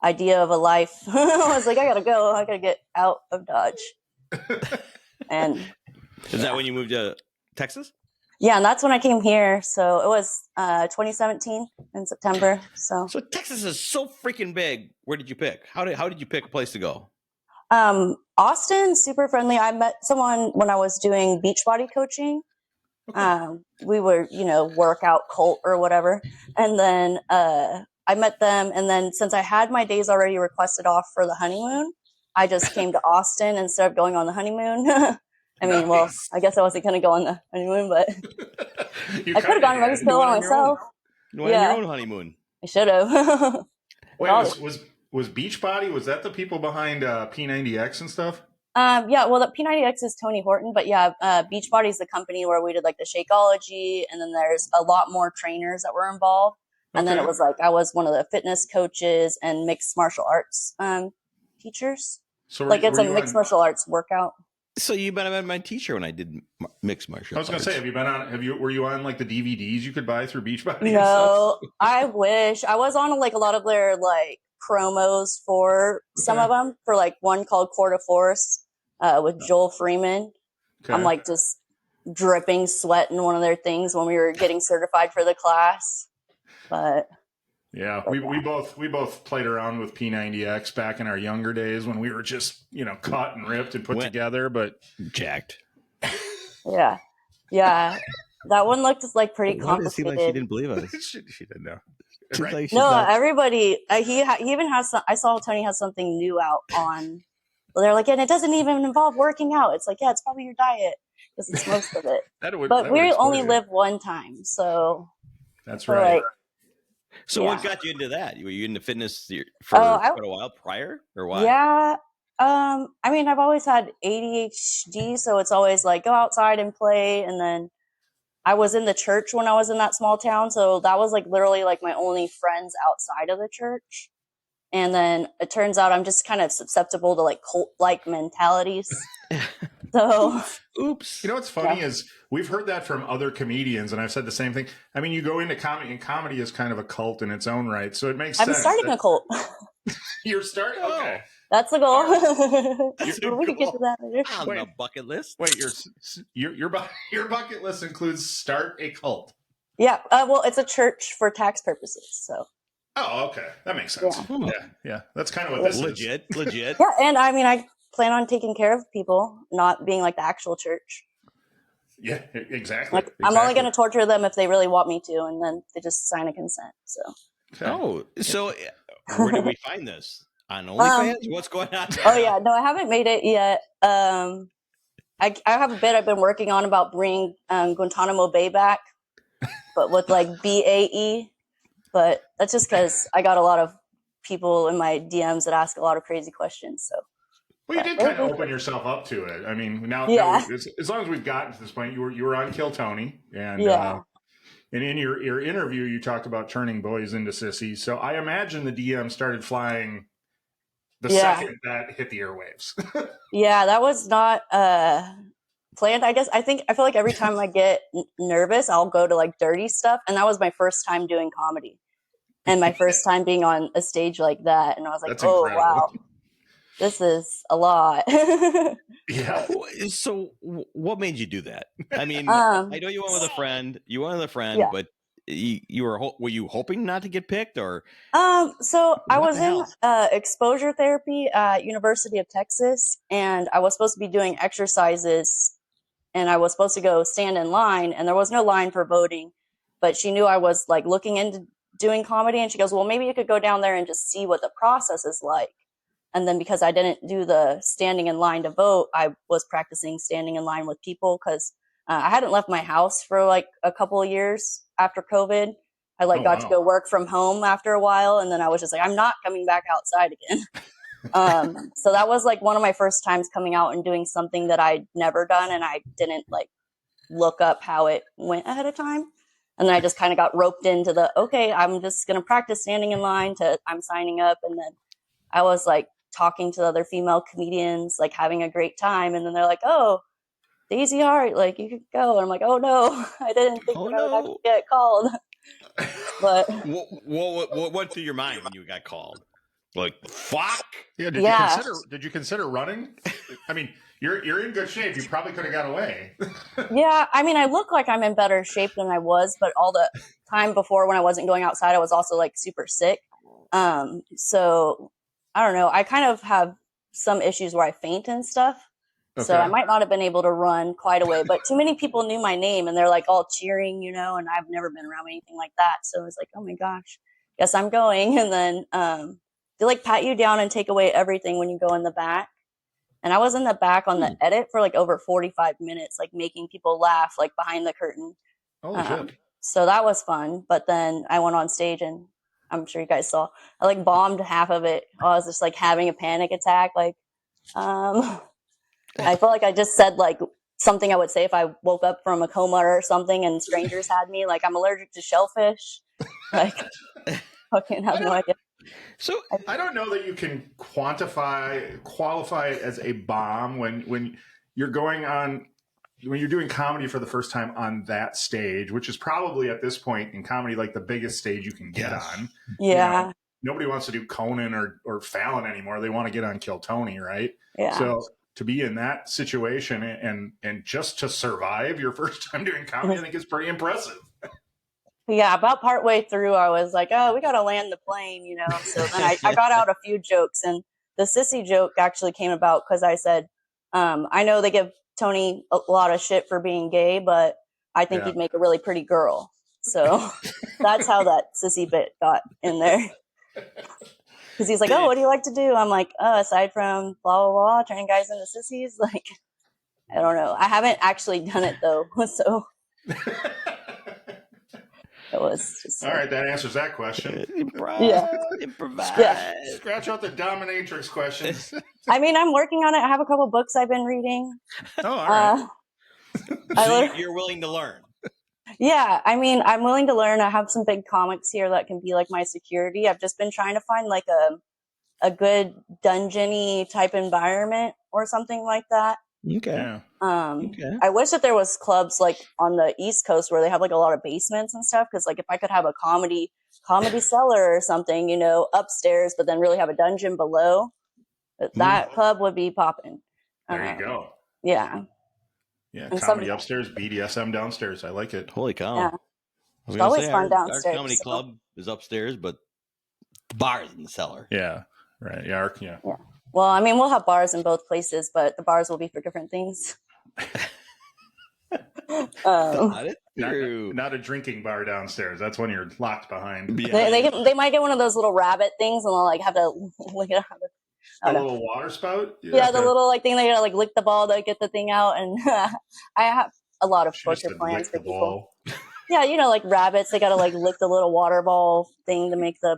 [SPEAKER 4] idea of a life. I was like, I gotta go. I gotta get out of Dodge. And
[SPEAKER 2] is that when you moved to Texas?
[SPEAKER 4] Yeah, and that's when I came here. So it was 2017 in September. So
[SPEAKER 2] Texas is so freaking big. Where did you pick? How did you pick a place to go?
[SPEAKER 4] Austin, super friendly. I met someone when I was doing Beachbody coaching. Okay. We were, workout cult or whatever. And then I met them. And then since I had my days already requested off for the honeymoon, I just came to Austin instead of going on the honeymoon. I mean, well, I guess I wasn't going to go on the honeymoon, but I could have gone to Mexico on myself.
[SPEAKER 2] You went on your own honeymoon.
[SPEAKER 4] I should have.
[SPEAKER 1] Wait, was Beachbody, was that the people behind P90X and stuff?
[SPEAKER 4] Yeah, well, the P90X is Tony Horton, but yeah, Beachbody is the company where we did like the Shakeology, and then there's a lot more trainers that were involved. And then it was like I was one of the fitness coaches and mixed martial arts teachers. So like it's a mixed martial arts workout.
[SPEAKER 2] So you might have been my teacher when I did mixed martial arts.
[SPEAKER 1] I was going to say, were you on like the DVDs you could buy through Beachbody?
[SPEAKER 4] No, I wish. I was on like a lot of their like promos for some of them, for like one called Court of Force with Joel Freeman. Okay. I'm like just dripping sweat in one of their things when we were getting certified for the class. But
[SPEAKER 1] yeah, we both played around with P90X back in our younger days when we were just, cut and ripped and put together, but
[SPEAKER 2] jacked.
[SPEAKER 4] Yeah. That one looked like pretty complicated.
[SPEAKER 2] It seemed like she didn't believe us.
[SPEAKER 1] she didn't know.
[SPEAKER 2] Right.
[SPEAKER 4] No, everybody. He even has some. I saw Tony has something new out on. Well, they're like, and it doesn't even involve working out. It's like, yeah, it's probably your diet because it's most of it. But we only live one time, so
[SPEAKER 1] that's right.
[SPEAKER 4] Like,
[SPEAKER 2] so what got you into that? Were you into fitness for quite a while prior, or why?
[SPEAKER 4] Yeah. I mean, I've always had ADHD, so it's always like go outside and play. And then I was in the church when I was in that small town, so that was like literally like my only friends outside of the church. And then it turns out I'm just kind of susceptible to like cult-like mentalities. So,
[SPEAKER 1] oops. You know what's funny is we've heard that from other comedians, and I've said the same thing. I mean, you go into comedy, and comedy is kind of a cult in its own right, so it makes sense.
[SPEAKER 4] I'm starting a cult.
[SPEAKER 1] You're starting? Okay.
[SPEAKER 4] That's the goal. We can get to that later.
[SPEAKER 2] On the bucket list.
[SPEAKER 1] Wait, your bucket list includes start a cult.
[SPEAKER 4] Yeah. Well, it's a church for tax purposes, so.
[SPEAKER 1] Oh, okay. That makes sense. Yeah. That's kind of what this is.
[SPEAKER 2] Legit.
[SPEAKER 4] Yeah, and I mean, I plan on taking care of people, not being like the actual church.
[SPEAKER 1] Yeah, exactly.
[SPEAKER 4] Like, I'm only going to torture them if they really want me to, and then they just sign a consent. So.
[SPEAKER 2] Okay. Oh, so where do we find this? On OnlyFans? What's going on?
[SPEAKER 4] Oh yeah, no, I haven't made it yet. I have a bit I've been working on about bringing Guantanamo Bay back, but with like BAE. But that's just because I got a lot of people in my DMs that ask a lot of crazy questions. So
[SPEAKER 1] Well, you
[SPEAKER 4] But
[SPEAKER 1] did
[SPEAKER 4] it
[SPEAKER 1] kind of
[SPEAKER 4] was
[SPEAKER 1] open yourself up to it. I mean, now
[SPEAKER 4] yeah,
[SPEAKER 1] as long as we've gotten to this point, you were on Kill Tony,
[SPEAKER 4] yeah,
[SPEAKER 1] and in your interview, you talked about turning boys into sissies. So I imagine the DM started flying the
[SPEAKER 4] yeah,
[SPEAKER 1] second that hit the airwaves.
[SPEAKER 4] yeah. That was not planned. I feel like every time I get nervous, I'll go to like dirty stuff, and that was my first time doing comedy and my first time being on a stage like that, and I was like,
[SPEAKER 1] That's
[SPEAKER 4] oh
[SPEAKER 1] incredible.
[SPEAKER 4] wow, this is a lot.
[SPEAKER 1] Yeah.
[SPEAKER 2] So, what made you do that? I mean, I know you went with a friend. You went with a friend,
[SPEAKER 4] Yeah.
[SPEAKER 2] but you were you hoping not to get picked, or
[SPEAKER 4] So I
[SPEAKER 2] what
[SPEAKER 4] was
[SPEAKER 2] the
[SPEAKER 4] in
[SPEAKER 2] hell?
[SPEAKER 4] exposure therapy at University of Texas, and I was supposed to be doing exercises, and I was supposed to go stand in line, and there was no line for voting, but she knew I was like looking into doing comedy, and she goes, well, maybe you could go down there and just see what the process is like. And then because I didn't do the standing in line to vote, I was practicing standing in line with people because I hadn't left my house for like a couple of years after COVID. I like
[SPEAKER 1] Oh,
[SPEAKER 4] got to
[SPEAKER 1] wow.
[SPEAKER 4] go work from home after a while, and then I was just like, I'm not coming back outside again. So that was like one of my first times coming out and doing something that I'd never done, and I didn't like look up how it went ahead of time. And then I just kind of got roped into the okay, I'm just gonna practice standing in line to I'm signing up, and then I was like talking to other female comedians, like having a great time, and then they're like, "Oh, Daisy Hart, like you could go." And I'm like, "Oh no, I didn't think
[SPEAKER 2] Oh
[SPEAKER 4] that I would actually
[SPEAKER 2] no!
[SPEAKER 4] get called." But
[SPEAKER 2] What went through your mind when you got called? Like, fuck!
[SPEAKER 1] Yeah.
[SPEAKER 4] yeah,
[SPEAKER 1] Did you consider running? I mean, you're in good shape. You probably could have got away.
[SPEAKER 4] yeah. I mean, I look like I'm in better shape than I was, but all the time before when I wasn't going outside, I was also like super sick. So I don't know. I kind of have some issues where I faint and stuff. So I
[SPEAKER 1] Okay.
[SPEAKER 4] might not have been able to run quite away, but too many people knew my name and they're like all cheering, and I've never been around anything like that. So it was like, oh my gosh, guess I'm going. And then they like pat you down and take away everything when you go in the back. And I was in the back on the edit for like over 45 minutes, like making people laugh, like behind the curtain.
[SPEAKER 1] Holy
[SPEAKER 4] Um,
[SPEAKER 1] shit.
[SPEAKER 4] so that was fun. But then I went on stage and I'm sure you guys saw, I like bombed half of it. I was just like having a panic attack. Like, I feel like I just said like something I would say if I woke up from a coma or something and strangers had me. Like, I'm allergic to shellfish. Like, fucking have no idea.
[SPEAKER 2] So
[SPEAKER 1] I don't know that you can qualify it as a bomb when you're going on when you're doing comedy for the first time on that stage, which is probably at this point in comedy like the biggest stage you can get on.
[SPEAKER 4] Yeah.
[SPEAKER 1] Nobody wants to do Conan or Fallon anymore. They want to get on Kill Tony, right?
[SPEAKER 4] Yeah.
[SPEAKER 1] So to be in that situation and just to survive your first time doing comedy, I think is pretty impressive.
[SPEAKER 4] Yeah, about partway through, I was like, oh, we got to land the plane, So then I got out a few jokes, and the sissy joke actually came about because I said, I know they give Tony a lot of shit for being gay, but I think he'd make a really pretty girl. So that's how that sissy bit got in there. Because he's like, oh, what do you like to do? I'm like, aside from blah, blah, blah, turning guys into sissies, like, I don't know. I haven't actually done it, though, so it was just
[SPEAKER 1] all right. That answers that question.
[SPEAKER 2] improvise.
[SPEAKER 4] Yeah.
[SPEAKER 1] Scratch out the dominatrix questions.
[SPEAKER 4] I mean, I'm working on it. I have a couple books I've been reading.
[SPEAKER 1] Oh, all right.
[SPEAKER 2] So you're willing to learn.
[SPEAKER 4] Yeah, I mean, I'm willing to learn. I have some big comics here that can be like my security. I've just been trying to find like a good dungeony type environment or something like that.
[SPEAKER 2] Okay.
[SPEAKER 1] Yeah.
[SPEAKER 4] I wish that there was clubs like on the East Coast where they have like a lot of basements and stuff. Because like if I could have a comedy cellar or something, upstairs, but then really have a dungeon below, that club would be popping.
[SPEAKER 1] There you go.
[SPEAKER 4] Yeah.
[SPEAKER 1] Yeah,
[SPEAKER 4] And
[SPEAKER 1] comedy upstairs, BDSM downstairs. I like it.
[SPEAKER 2] Holy cow.
[SPEAKER 4] Yeah.
[SPEAKER 2] I was
[SPEAKER 4] It's
[SPEAKER 2] gonna
[SPEAKER 4] always
[SPEAKER 2] say,
[SPEAKER 4] fun
[SPEAKER 2] our
[SPEAKER 4] downstairs.
[SPEAKER 2] comedy club is upstairs, but the bar is in the cellar.
[SPEAKER 1] Yeah, right. Yeah.
[SPEAKER 4] Well, I mean, we'll have bars in both places, but the bars will be for different things.
[SPEAKER 1] Not a drinking bar downstairs. That's when you're locked behind.
[SPEAKER 4] They might get one of those little rabbit things, and they'll like have to lick it out.
[SPEAKER 1] A little water spout.
[SPEAKER 4] Yeah, the little like thing they gotta like lick the ball to get the thing out, and I have a lot of torture plans for people.
[SPEAKER 1] Ball.
[SPEAKER 4] Yeah, like rabbits, they gotta like lick the little water ball thing to make the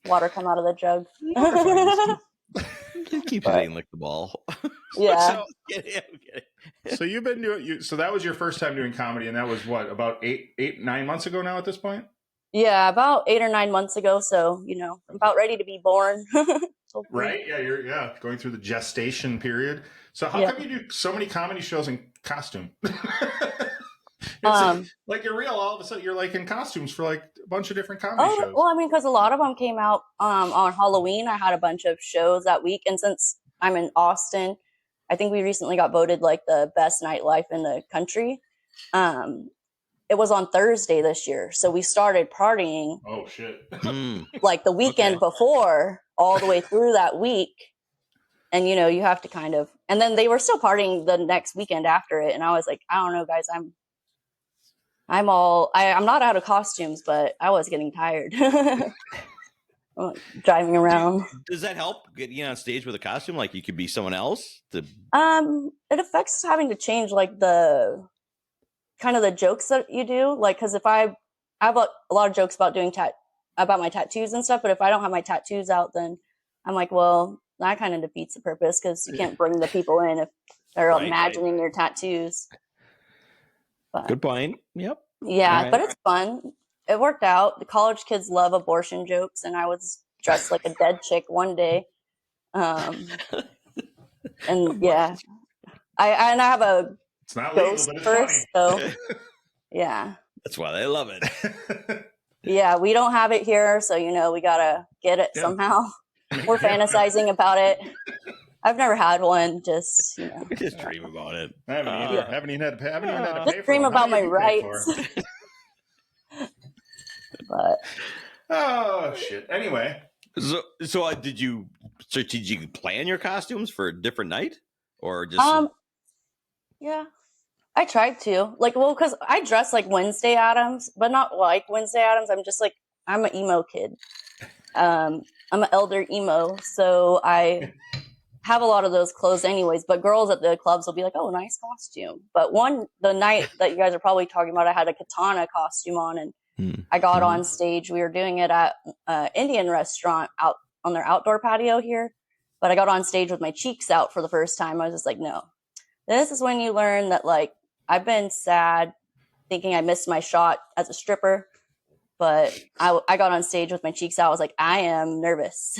[SPEAKER 4] water come out of the jug.
[SPEAKER 2] keeps
[SPEAKER 4] But-
[SPEAKER 2] saying lick the ball.
[SPEAKER 4] Yeah.
[SPEAKER 1] So you've been doing. So that was your first time doing comedy, and that was what, about 9 months ago now at this point?
[SPEAKER 4] Yeah, about 8 or 9 months ago. So, you know, I'm about ready to be born. Hopefully.
[SPEAKER 1] Right? Yeah, you're going through the gestation period. So how
[SPEAKER 4] Yeah.
[SPEAKER 1] come you do so many comedy shows in costume?
[SPEAKER 4] Um,
[SPEAKER 1] like you're real. All of a sudden, you're like in costumes for like a bunch of different comedy shows.
[SPEAKER 4] well, I mean, because a lot of them came out on Halloween. I had a bunch of shows that week, and since I'm in Austin, I think we recently got voted like the best nightlife in the country. It was on Thursday this year, so we started partying
[SPEAKER 1] Oh shit!
[SPEAKER 4] like the weekend before, all the way through that week. And you know, you have to kind of, and then they were still partying the next weekend after it, and I was like, I don't know, guys, I'm not out of costumes, but I was getting tired. Driving around.
[SPEAKER 2] Does that help getting on stage with a costume? Like you could be someone else?
[SPEAKER 4] It affects having to change like the kind of the jokes that you do. Like, because if I have a lot of jokes about about my tattoos and stuff, but if I don't have my tattoos out, then I'm like, well, that kind of defeats the purpose because you can't bring the people in if they're imagining your tattoos. But,
[SPEAKER 2] good point. Yep.
[SPEAKER 4] Yeah, but it's fun. It worked out. The college kids love abortion jokes, and I was dressed like a dead chick one day. And yeah, I have a
[SPEAKER 1] It's not legal,
[SPEAKER 4] ghost
[SPEAKER 1] but it's
[SPEAKER 4] first,
[SPEAKER 1] funny.
[SPEAKER 4] so yeah.
[SPEAKER 2] That's why they love it.
[SPEAKER 4] Yeah, we don't have it here, so you know we gotta get it somehow. We're fantasizing about it. I've never had one. Just you know,
[SPEAKER 2] Just dream about it.
[SPEAKER 1] I haven't even had to pay
[SPEAKER 4] just
[SPEAKER 1] for
[SPEAKER 4] dream
[SPEAKER 1] one.
[SPEAKER 4] about
[SPEAKER 1] How
[SPEAKER 4] my
[SPEAKER 1] many have you paid
[SPEAKER 4] rights.
[SPEAKER 1] for?
[SPEAKER 4] But
[SPEAKER 1] Oh shit! Anyway,
[SPEAKER 2] So did you strategically plan your costumes for a different night, or just?
[SPEAKER 4] yeah, I tried to well, because I dress like Wednesday Addams, but not like Wednesday Addams. I'm just like I'm an emo kid. I'm an elder emo, so I have a lot of those clothes anyways. But girls at the clubs will be like, "Oh, nice costume." But the night that you guys are probably talking about, I had a katana costume on, and I got on stage. We were doing it at an Indian restaurant out on their outdoor patio here. But I got on stage with my cheeks out for the first time. I was just like, no. This is when you learn that, like, I've been sad thinking I missed my shot as a stripper. But I got on stage with my cheeks out. I was like, I am nervous.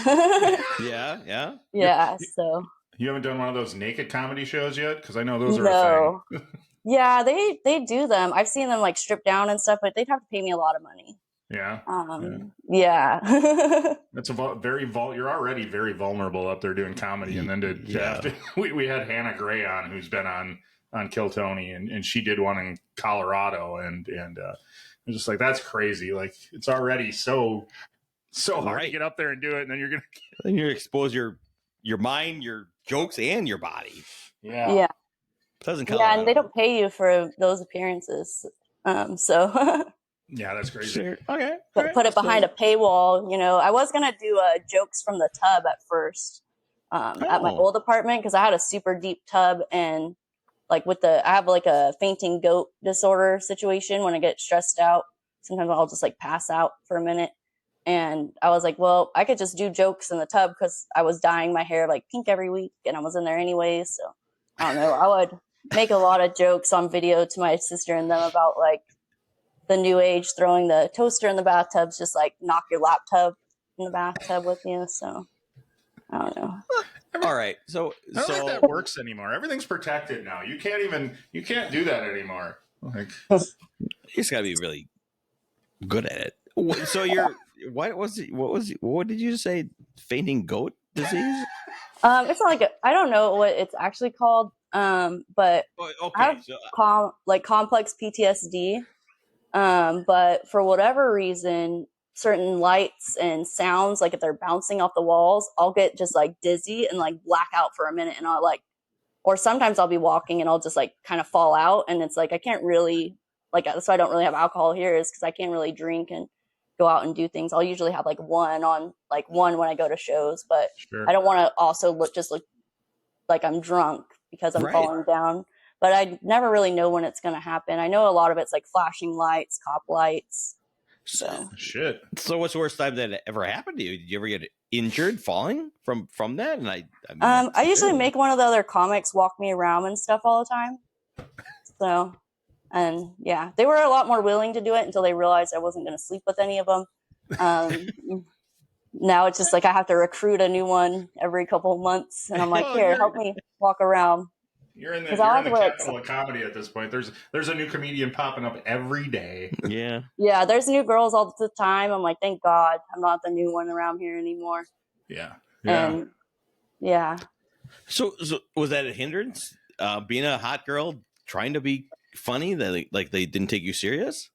[SPEAKER 2] Yeah.
[SPEAKER 4] Yeah, so.
[SPEAKER 1] You haven't done one of those naked comedy shows yet? Because I know those are a thing.
[SPEAKER 4] Yeah, they do them. I've seen them like stripped down and stuff, but they'd have to pay me a lot of money.
[SPEAKER 1] Yeah.
[SPEAKER 4] Yeah.
[SPEAKER 1] That's you're already very vulnerable up there doing comedy, and then to have to, we had Hannah Gray on, who's been on Kill Tony, and she did one in Colorado, and I'm just like, that's crazy. Like, it's already so hard to get up there and do it, and then
[SPEAKER 2] you expose your mind, your jokes, and your body.
[SPEAKER 4] Yeah. Yeah, and they don't pay you for those appearances. So
[SPEAKER 1] yeah, that's crazy.
[SPEAKER 2] Sure. Okay.
[SPEAKER 4] Put it behind a paywall. You know, I was gonna do jokes from the tub at first at my old apartment because I had a super deep tub, and like I have like a fainting goat disorder situation. When I get stressed out, sometimes I'll just like pass out for a minute. And I was like, well, I could just do jokes in the tub because I was dyeing my hair like pink every week, and I was in there anyways. So I don't know. I would make a lot of jokes on video to my sister and them about like the new age throwing the toaster in the bathtubs, just like knock your laptop in the bathtub with you. So I don't know.
[SPEAKER 2] All right. So
[SPEAKER 1] I don't think that works anymore. Everything's protected now. You can't do that anymore. Like,
[SPEAKER 2] you just gotta be really good at it. So what did you say? Fainting goat disease?
[SPEAKER 4] It's not like I don't know what it's actually called. But I have complex PTSD. But for whatever reason, certain lights and sounds, like if they're bouncing off the walls, I'll get just like dizzy and like black out for a minute, and or sometimes I'll be walking and I'll just like kind of fall out, and it's like I can't really that's why I don't really have alcohol here, is because I can't really drink and go out and do things. I'll usually have one when I go to shows, but I don't want to also look like I'm drunk because I'm falling down. But I never really know when it's going to happen. I know a lot of it's like flashing lights, cop lights, So
[SPEAKER 1] Shit.
[SPEAKER 2] So what's the worst time that ever happened to you? Did you ever get injured falling from that? And
[SPEAKER 4] I usually make one of the other comics walk me around and stuff all the time. So, and yeah, they were a lot more willing to do it until they realized I wasn't going to sleep with any of them. Now it's just like I have to recruit a new one every couple of months, and I'm like, here, help me walk around.
[SPEAKER 1] You're in the capital of comedy at this point. There's a new comedian popping up every day.
[SPEAKER 4] Yeah, there's new girls all the time. I'm like, thank God I'm not the new one around here anymore.
[SPEAKER 1] Yeah.
[SPEAKER 4] And yeah.
[SPEAKER 2] So was that a hindrance? Being a hot girl, trying to be funny, that like they didn't take you serious?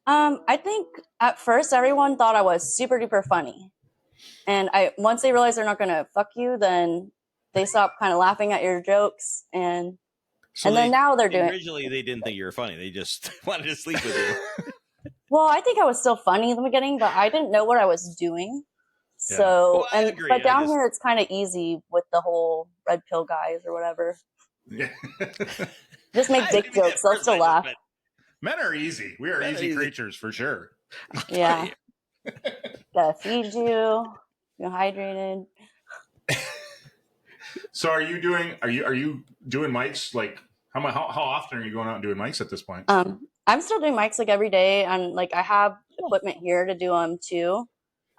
[SPEAKER 4] I think at first everyone thought I was super duper funny, and once they realize they're not gonna fuck you, then they stop kind of laughing at your jokes, and then now they're doing.
[SPEAKER 2] Originally, they didn't think you were funny; they just wanted to sleep with you.
[SPEAKER 4] Well, I think I was still funny in the beginning, but I didn't know what I was doing.
[SPEAKER 1] Yeah.
[SPEAKER 4] So,
[SPEAKER 2] I agree.
[SPEAKER 4] But down here, it's kind of easy with the whole red pill guys or whatever.
[SPEAKER 1] Yeah.
[SPEAKER 4] Just make dick jokes; they'll still laugh.
[SPEAKER 1] Men are easy. We are easy creatures for sure.
[SPEAKER 4] Yeah. Gotta feed you. You're hydrated.
[SPEAKER 1] So are you doing mics? Like how often are you going out and doing mics at this point?
[SPEAKER 4] I'm still doing mics like every day, and like I have equipment here to do them too.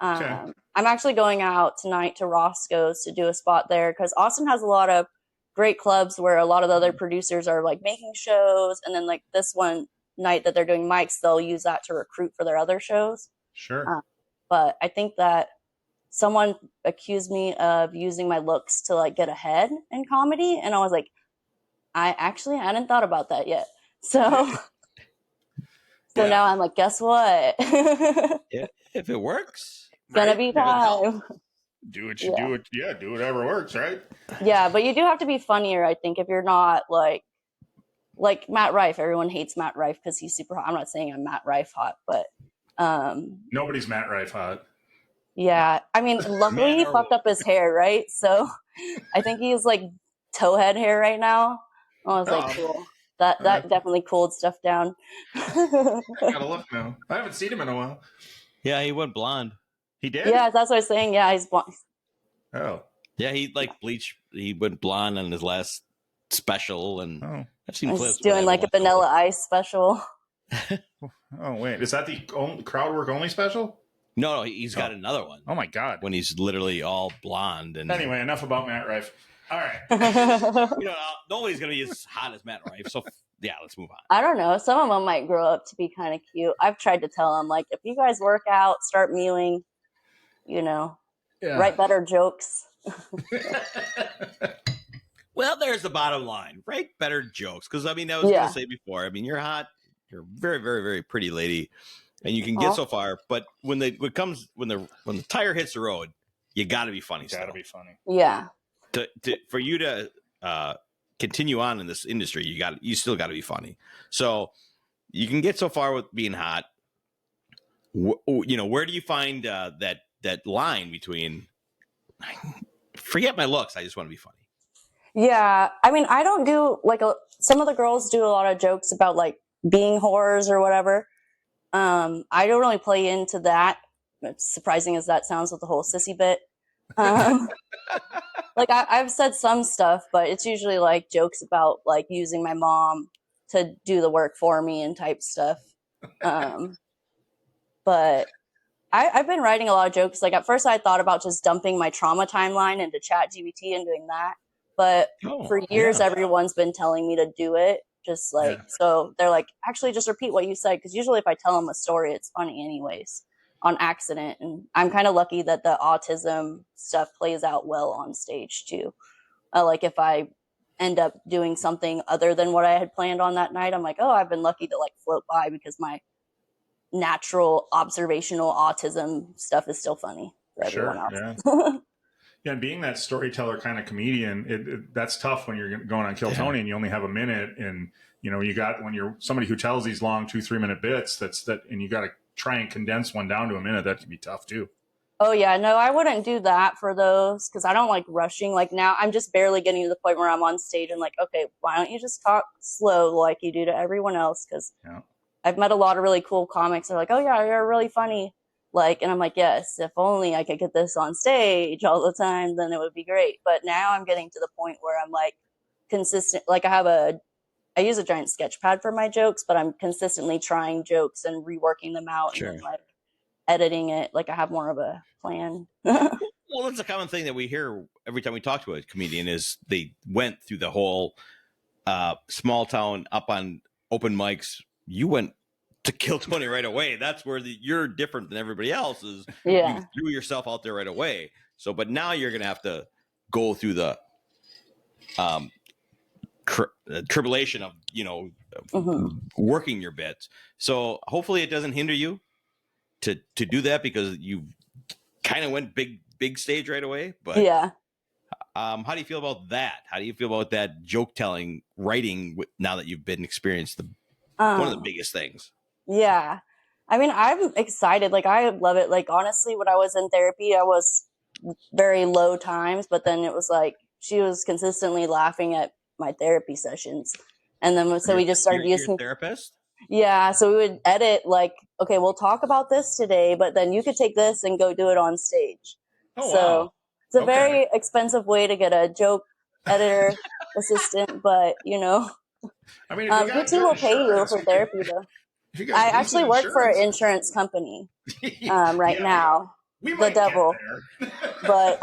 [SPEAKER 1] Okay.
[SPEAKER 4] I'm actually going out tonight to Roscoe's to do a spot there because Austin has a lot of great clubs where a lot of the other producers are like making shows, and then like this one night that they're doing mics, they'll use that to recruit for their other shows.
[SPEAKER 1] Sure.
[SPEAKER 4] But I think that someone accused me of using my looks to like get ahead in comedy, and I was like, I hadn't thought about that yet. So now I'm like, guess what?
[SPEAKER 2] Yeah, if it works,
[SPEAKER 4] it's gonna be time.
[SPEAKER 1] Do what you do. Yeah, do whatever works, right?
[SPEAKER 4] Yeah, but you do have to be funnier, I think, if you're not like Matt Rife. Everyone hates Matt Rife because he's super hot. I'm not saying I'm Matt Rife hot, but
[SPEAKER 1] nobody's Matt Rife hot.
[SPEAKER 4] Yeah, I mean, luckily he fucked up his hair, right? So I think he's like towhead hair right now. I was like, cool. That definitely cooled stuff down.
[SPEAKER 1] I gotta look now. I haven't seen him in a while.
[SPEAKER 2] Yeah, he went blonde.
[SPEAKER 1] He did?
[SPEAKER 4] Yeah, that's what I was saying. Yeah, he's blonde.
[SPEAKER 1] Oh.
[SPEAKER 2] Yeah, he like bleached. He went blonde on his last special, and I've seen clips.
[SPEAKER 4] He's doing like a Vanilla Ice special.
[SPEAKER 1] Oh, wait. Is that the crowd work only special?
[SPEAKER 2] No, he's got another one.
[SPEAKER 1] Oh my God!
[SPEAKER 2] When he's literally all blonde. And
[SPEAKER 1] anyway, enough about Matt Rife. All right.
[SPEAKER 2] Nobody's gonna be as hot as Matt Rife. So yeah, let's move on.
[SPEAKER 4] I don't know. Some of them might grow up to be kind of cute. I've tried to tell them like, if you guys work out, start mealing, write better jokes.
[SPEAKER 2] Well, there's the bottom line. Write better jokes, because I mean, I was gonna say before. I mean, you're hot. You're a very, very, very pretty lady. And you can get so far, but when the tire hits the road, you got to be funny.
[SPEAKER 1] Got to be funny.
[SPEAKER 4] Yeah.
[SPEAKER 2] For you to continue on in this industry, you still got to be funny. So you can get so far with being hot. Where do you find that line between forget my looks, I just want to be funny?
[SPEAKER 4] Yeah, I mean, I don't do some of the girls do a lot of jokes about like being whores or whatever. I don't really play into that. As surprising as that sounds with the whole sissy bit. Like I've said some stuff, but it's usually like jokes about like using my mom to do the work for me and type stuff. But I've been writing a lot of jokes. Like at first I thought about just dumping my trauma timeline into ChatGPT and doing that. But for years, everyone's been telling me to do it. Just like, so they're like, actually just repeat what you said. Cause usually if I tell them a story, it's funny anyways on accident. And I'm kind of lucky that the autism stuff plays out well on stage too. Like if I end up doing something other than what I had planned on that night, I'm like, oh, I've been lucky to like float by because my natural observational autism stuff is still funny for everyone else.
[SPEAKER 1] Yeah. Yeah, and being that storyteller kind of comedian, that's tough when you're going on Kill Tony and you only have a minute, and you got when you're somebody who tells these long 2-3 minute bits, and you got to try and condense one down to a minute. That can be tough too.
[SPEAKER 4] Oh yeah, no, I wouldn't do that for those because I don't like rushing. Like now, I'm just barely getting to the point where I'm on stage and like, okay, why don't you just talk slow like you do to everyone else? Because I've met a lot of really cool comics. They're like, oh yeah, you're really funny. Like, and I'm like, yes, if only I could get this on stage all the time, then it would be great. But now I'm getting to the point where I'm like consistent. Like I use a giant sketch pad for my jokes, but I'm consistently trying jokes and reworking them out
[SPEAKER 2] Sure.
[SPEAKER 4] and then like editing it. Like I have more of a plan.
[SPEAKER 2] Well, that's a common thing that we hear every time we talk to a comedian is they went through the whole small town up on open mics. You went to Kill 20 right away. That's where you're different than everybody else is.
[SPEAKER 4] Yeah.
[SPEAKER 2] You threw yourself out there right away. So, but now you're going to have to go through the tribulation of, working your bits. So hopefully it doesn't hinder you to do that because you kind of went big stage right away. But
[SPEAKER 4] yeah.
[SPEAKER 2] how do you feel about that? How do you feel about that joke telling, writing now that you've been experienced one of the biggest things?
[SPEAKER 4] Yeah. I mean, I'm excited. Like, I love it. Like, honestly, when I was in therapy, I was very low times, but then it was like she was consistently laughing at my therapy sessions. And then so we just started using
[SPEAKER 2] your therapist.
[SPEAKER 4] Yeah. So we would edit like, okay, we'll talk about this today, but then you could take this and go do it on stage.
[SPEAKER 1] Oh,
[SPEAKER 4] so
[SPEAKER 1] wow.
[SPEAKER 4] It's a very expensive way to get a joke editor assistant, but
[SPEAKER 1] I mean, if you
[SPEAKER 4] good team will pay you for therapy though. I actually work for an insurance company right now.
[SPEAKER 1] We
[SPEAKER 4] the devil. But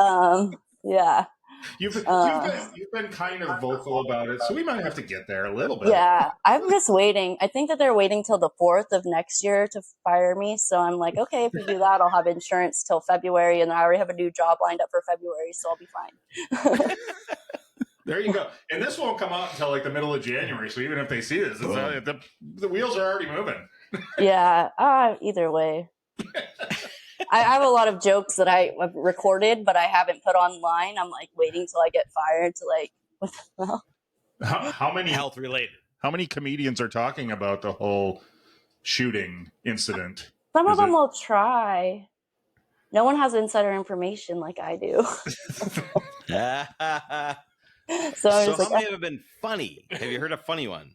[SPEAKER 4] yeah.
[SPEAKER 1] You've been kind of vocal about it, so we might have to get there a little bit.
[SPEAKER 4] Yeah, I'm just waiting. I think that they're waiting till the 4th of next year to fire me. So I'm like, okay, if we do that, I'll have insurance till February, and I already have a new job lined up for February, so I'll be fine.
[SPEAKER 1] There you go. And this won't come out until like the middle of January. So even if they see this, the wheels are already moving.
[SPEAKER 4] Yeah. Either way. I have a lot of jokes that I've recorded, but I haven't put online. I'm like waiting till I get fired to like, what the hell?
[SPEAKER 1] How many
[SPEAKER 2] health related?
[SPEAKER 1] How many comedians are talking about the whole shooting incident?
[SPEAKER 4] Some of them will try. No one has insider information like I do. So
[SPEAKER 2] how many have been funny? Have you heard a funny one?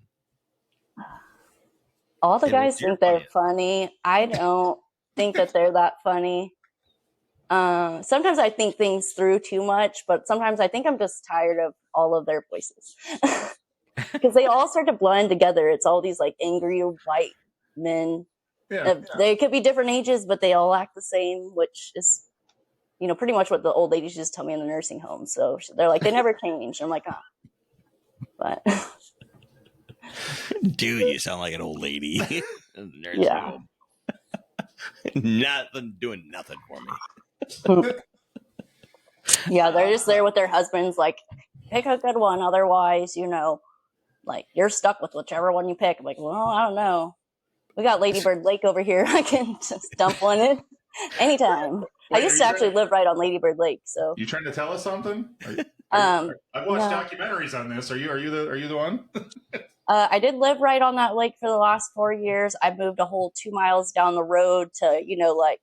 [SPEAKER 4] All the guys think they're funny. I don't think that they're that funny. Sometimes I think things through too much, but sometimes I think I'm just tired of all of their voices because they all start to blend together. It's all these like angry white men. Yeah. They could be different ages, but they all act the same, which is, pretty much what the old ladies just tell me in the nursing home. So they're like, they never change. I'm like, but
[SPEAKER 2] dude, you sound like an old lady.
[SPEAKER 4] Yeah.
[SPEAKER 2] Doing nothing for me.
[SPEAKER 4] Yeah, they're just there with their husbands, like, pick a good one. Otherwise, like, you're stuck with whichever one you pick. I'm like, well, I don't know. We got Lady Bird Lake over here. I can just dump one in anytime. I used to actually live right on Lady Bird Lake. So
[SPEAKER 1] you trying to tell us something? I've watched documentaries on this. Are you the one?
[SPEAKER 4] I did live right on that lake for the last 4 years. I moved a whole 2 miles down the road to, like,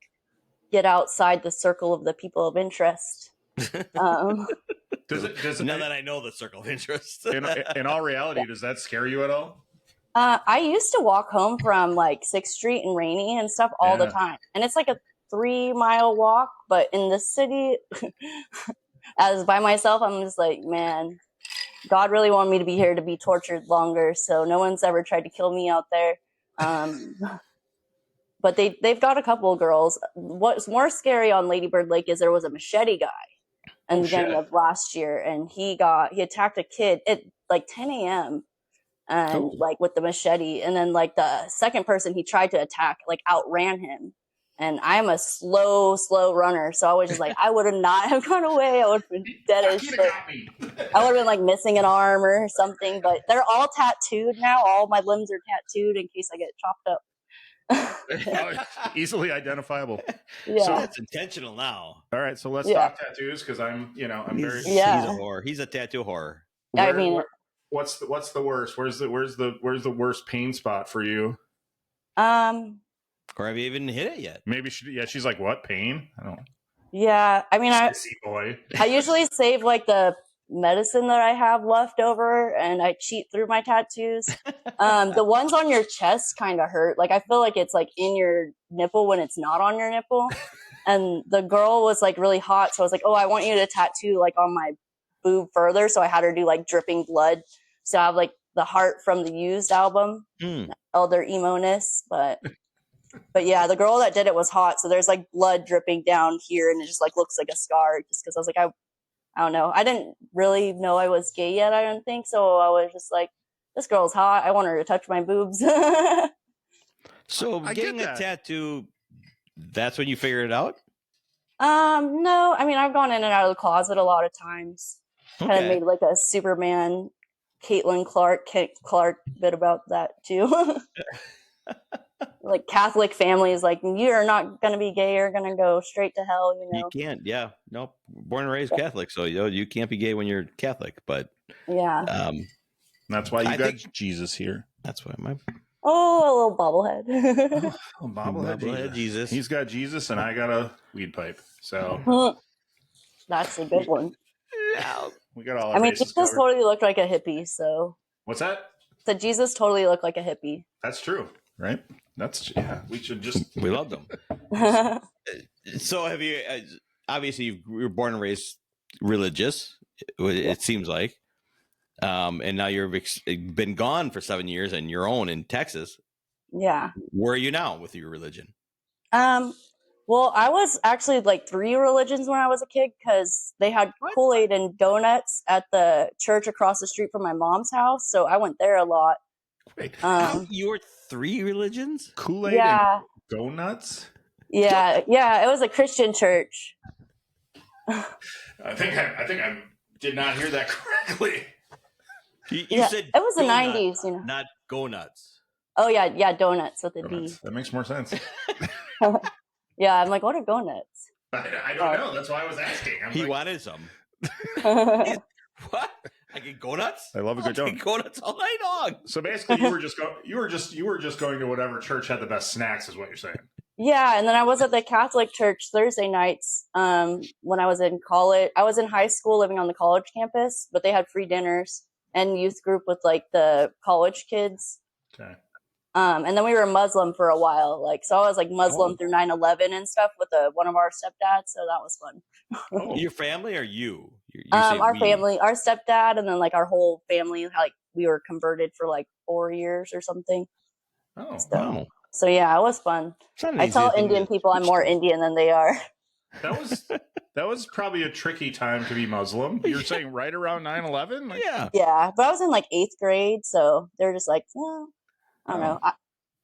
[SPEAKER 4] get outside the circle of the people of interest.
[SPEAKER 1] Does it
[SPEAKER 2] now that I know the circle of interest.
[SPEAKER 1] in all reality, does that scare you at all?
[SPEAKER 4] I used to walk home from like 6th Street and Rainy and stuff all the time. And it's like a 3-mile walk, but in the city, as by myself, I'm just like, man, God really wanted me to be here to be tortured longer. So no one's ever tried to kill me out there. But they've got a couple of girls. What's more scary on Lady Bird Lake is there was a machete guy in the beginning of last year, and he attacked a kid at like 10 a.m. and like with the machete, and then like the second person he tried to attack like outran him. And I'm a slow runner, so I was just like, I would have not have gone away. I would have been dead as shit. I would have been like missing an arm or something. But they're all tattooed now. All my limbs are tattooed in case I get chopped up.
[SPEAKER 1] Easily identifiable.
[SPEAKER 4] Yeah,
[SPEAKER 2] so it's intentional now.
[SPEAKER 1] All right, so let's talk tattoos because I'm very.
[SPEAKER 2] He's a whore. He's a tattoo whore.
[SPEAKER 1] What's the worst? Where's the worst pain spot for you?
[SPEAKER 2] Or have you even hit it yet?
[SPEAKER 1] Maybe she's like, what, pain? I don't know.
[SPEAKER 4] Yeah, I mean,
[SPEAKER 1] boy.
[SPEAKER 4] I usually save like the medicine that I have left over, and I cheat through my tattoos. The ones on your chest kind of hurt. Like I feel like it's like in your nipple when it's not on your nipple. And the girl was like really hot, so I was like, oh, I want you to tattoo like on my boob further. So I had her do like dripping blood. So I have like the Hart from the Used album, Elder Emo-ness. But yeah, the girl that did it was hot. So there's like blood dripping down here, and it just like looks like a scar. Just because I was like, I don't know. I didn't really know I was gay yet, I don't think. So I was just like, this girl's hot. I want her to touch my boobs.
[SPEAKER 2] So getting a tattoo, that's when you figured it out?
[SPEAKER 4] No. I mean, I've gone in and out of the closet a lot of times.
[SPEAKER 2] Okay.
[SPEAKER 4] Kind of made like a Superman, Caitlin Clark bit about that too. Like Catholic families, like, you're not going to be gay, you're going to go straight to hell, you know.
[SPEAKER 2] You can't, yeah. Nope. Born and raised Catholic, so you can't be gay when you're Catholic, but
[SPEAKER 4] yeah.
[SPEAKER 1] That's why you got Jesus here.
[SPEAKER 2] That's why my
[SPEAKER 4] a little bobblehead.
[SPEAKER 1] Bobblehead Jesus. He's got Jesus, and I got a weed pipe. So
[SPEAKER 4] that's a good one.
[SPEAKER 1] We got all.
[SPEAKER 4] I mean, Jesus totally looked like a hippie. So
[SPEAKER 1] what's that?
[SPEAKER 4] So Jesus totally looked like a hippie.
[SPEAKER 1] That's true, right? We should just
[SPEAKER 2] we loved them. So have you? Obviously, you were born and raised religious. It seems like, and now you've been gone for 7 years on your own in Texas.
[SPEAKER 4] Yeah.
[SPEAKER 2] Where are you now with your religion?
[SPEAKER 4] Well, I was actually like 3 religions when I was a kid, because they had Kool-Aid and donuts at the church across the street from my mom's house. So I went there a lot.
[SPEAKER 2] Wait, you were 3 religions?
[SPEAKER 1] Kool-Aid and donuts?
[SPEAKER 4] Yeah. It was a Christian church.
[SPEAKER 1] I think I did not hear that correctly.
[SPEAKER 2] You said
[SPEAKER 4] it was the 90s, you know.
[SPEAKER 2] Not go nuts.
[SPEAKER 4] Oh yeah, donuts with a
[SPEAKER 1] donuts.
[SPEAKER 4] D.
[SPEAKER 1] That makes more sense.
[SPEAKER 4] Yeah, I'm like, what are donuts?
[SPEAKER 1] I don't know. That's why I was asking.
[SPEAKER 2] He wanted some. What? I get go nuts.
[SPEAKER 1] I love a good donut.
[SPEAKER 2] Go nuts all night long.
[SPEAKER 1] So basically, you were just going to whatever church had the best snacks, is what you're saying.
[SPEAKER 4] Yeah, and then I was at the Catholic church Thursday nights when I was in college. I was in high school living on the college campus, but they had free dinners and youth group with like the college kids.
[SPEAKER 1] Okay.
[SPEAKER 4] And then we were Muslim for a while. Like, so I was like Muslim through 9/11 and stuff with one of our stepdads. So that was fun.
[SPEAKER 2] Your family or you?
[SPEAKER 4] Our family, our stepdad, and then like our whole family, like we were converted for like 4 years or something.
[SPEAKER 1] Oh,
[SPEAKER 2] wow.
[SPEAKER 4] So yeah, it was fun. I tell Indian people I'm more Indian than they are.
[SPEAKER 1] That was probably a tricky time to be Muslim. You're saying right around 9/11? Like,
[SPEAKER 4] yeah, but I was in like 8th grade, so they're just like, well, I don't know.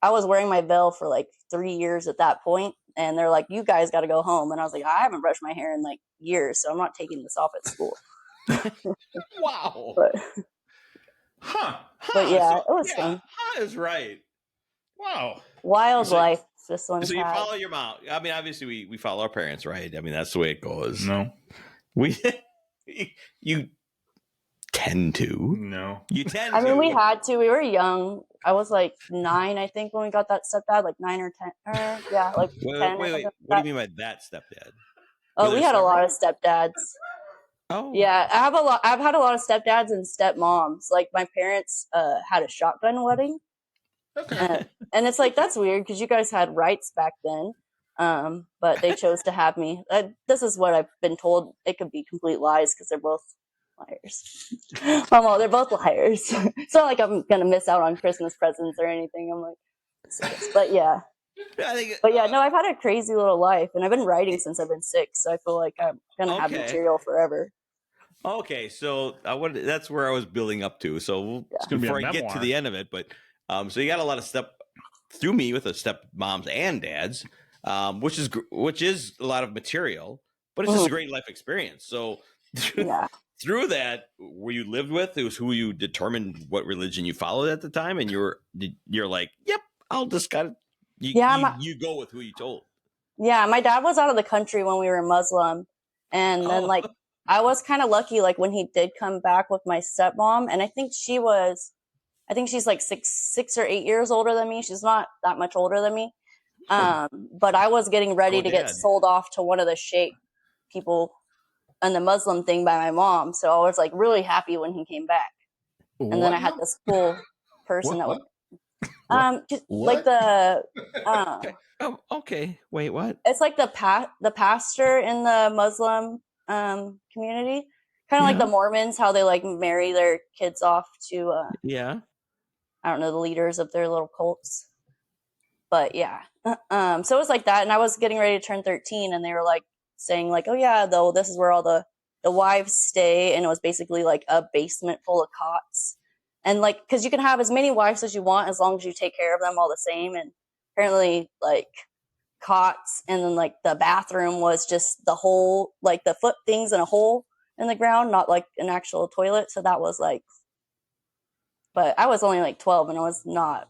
[SPEAKER 4] I was wearing my veil for like 3 years at that point, and they're like, you guys got to go home. And I was like, I haven't brushed my hair in like years, so I'm not taking this off at school.
[SPEAKER 2] Wow.
[SPEAKER 4] But yeah, it was fun.
[SPEAKER 2] Is right. Wow.
[SPEAKER 4] Wild life. This one.
[SPEAKER 2] So you follow your mom. I mean, obviously we follow our parents, right? I mean, that's the way it goes.
[SPEAKER 1] No.
[SPEAKER 2] You tend to.
[SPEAKER 1] No.
[SPEAKER 2] You tend
[SPEAKER 4] I mean, we had to. We were young. I was like 9, I think, when we got that stepdad, like 9 or 10. Yeah, like 10.
[SPEAKER 2] Wait. What do you mean by that stepdad?
[SPEAKER 4] Oh, we had a lot of stepdads.
[SPEAKER 2] Oh.
[SPEAKER 4] Yeah, I've had a lot of stepdads and stepmoms. Like my parents had a shotgun wedding.
[SPEAKER 1] Okay.
[SPEAKER 4] And it's like, that's weird because you guys had rights back then. But they chose to have me. This is what I've been told. It could be complete lies because they're both liars. Well, they're both liars. It's not like I'm going to miss out on Christmas presents or anything. I'm like, but yeah. No, I've had a crazy little life, and I've been writing since I've been 6, so I feel like I'm going to have material forever.
[SPEAKER 2] Okay, so that's where I was building up to. So before I get to the end of it, but so you got a lot of through me with the stepmoms and dads, which is a lot of material, but it's just a great life experience. So through that, were you lived with? It was who you determined what religion you followed at the time, and you're like, yep, I'll just kind of you go with who you told.
[SPEAKER 4] Yeah, my dad was out of the country when we were Muslim, and then like I was kind of lucky, like when he did come back with my stepmom, and I think she's like 6 or 8 years older than me. She's not that much older than me. But I was getting ready to get sold off to one of the sheikh people the Muslim thing by my mom. So I was like really happy when he came back. And then I had this cool person that was just like the
[SPEAKER 2] Okay. Wait, what?
[SPEAKER 4] it's like the pastor in the Muslim community, kind of like the Mormons, how they like marry their kids off to
[SPEAKER 2] Yeah.
[SPEAKER 4] I don't know, the leaders of their little cults. But yeah, so it was like that, and I was getting ready to turn 13, and they were like saying like, oh yeah, though this is where all the wives stay, and it was basically like a basement full of cots, and like because you can have as many wives as you want as long as you take care of them all the same, and apparently like cots, and then like the bathroom was just the hole, like the foot things in a hole in the ground, not like an actual toilet. So that was like, but I was only like 12, and I was not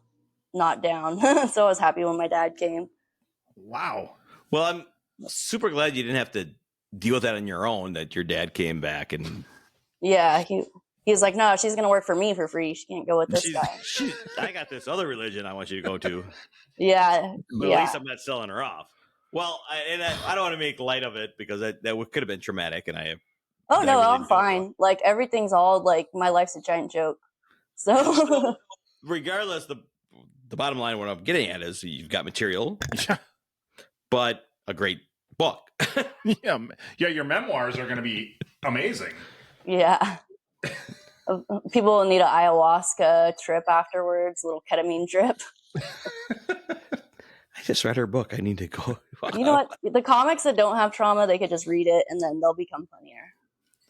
[SPEAKER 4] down. So I was happy when my dad came.
[SPEAKER 1] Wow.
[SPEAKER 2] Well, I'm super glad you didn't have to deal with that on your own, that your dad came back and
[SPEAKER 4] yeah, he was like, no, she's gonna work for me for free, she can't go with this guy.
[SPEAKER 2] I got this other religion I want you to go to.
[SPEAKER 4] Yeah,
[SPEAKER 2] But at least I'm not selling her off. Well, I don't want to make light of it because that could have been traumatic, and I have.
[SPEAKER 4] Oh no, I'm fine. Like everything's all like my life's a giant joke. So
[SPEAKER 2] regardless, the bottom line, what I'm getting at is you've got material, but a great book.
[SPEAKER 1] Yeah, your memoirs are going to be amazing.
[SPEAKER 4] Yeah. People will need an ayahuasca trip afterwards, a little ketamine drip.
[SPEAKER 2] I just read her book. I need to go.
[SPEAKER 4] You know what? The comics that don't have trauma, they could just read it and then they'll become funnier.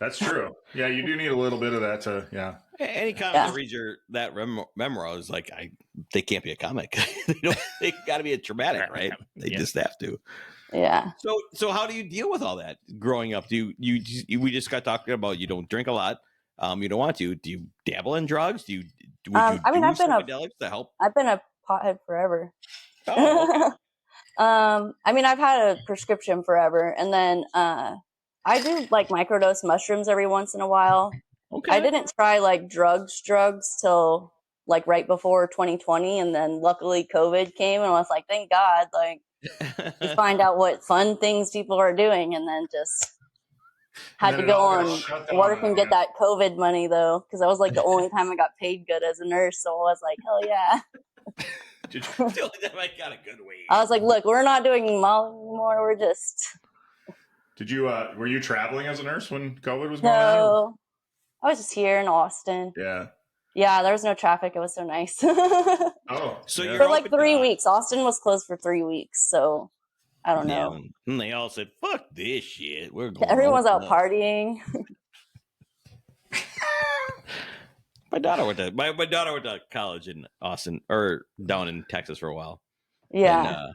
[SPEAKER 1] That's true. Yeah, you do need a little bit of that to, yeah.
[SPEAKER 2] Any comic that reads that memoir is like, they can't be a comic. They got to be a dramatic, right? They just have to.
[SPEAKER 4] Yeah.
[SPEAKER 2] So how do you deal with all that growing up? We just got talking about you don't drink a lot. You don't want to. Do you dabble in drugs? I've been psychedelics to help?
[SPEAKER 4] I've been a pothead forever.
[SPEAKER 2] Oh, okay.
[SPEAKER 4] I mean, I've had a prescription forever, and then I do like microdose mushrooms every once in a while.
[SPEAKER 2] Okay.
[SPEAKER 4] I didn't try like drugs till like right before 2020, and then luckily COVID came, and I was like, thank God, like you find out what fun things people are doing, and then just had to go on work and get that COVID money though, because that was like the only time I got paid good as a nurse. So I was like, hell yeah.
[SPEAKER 2] Did you feel like I got a good wage?
[SPEAKER 4] I was like, look, we're not doing Molly anymore. We're just.
[SPEAKER 1] Did you? Were you traveling as a nurse when COVID was going on?
[SPEAKER 4] No, I was just here in Austin.
[SPEAKER 1] Yeah.
[SPEAKER 4] Yeah, there was no traffic. It was so nice.
[SPEAKER 1] Oh,
[SPEAKER 2] so
[SPEAKER 1] yeah.
[SPEAKER 4] For like 3 weeks. Austin was closed for 3 weeks, so I don't know.
[SPEAKER 2] Yeah, and they all said, "Fuck this shit. We're going."
[SPEAKER 4] Everyone's out partying.
[SPEAKER 2] My daughter went to college in Austin or down in Texas for a while.
[SPEAKER 4] Yeah.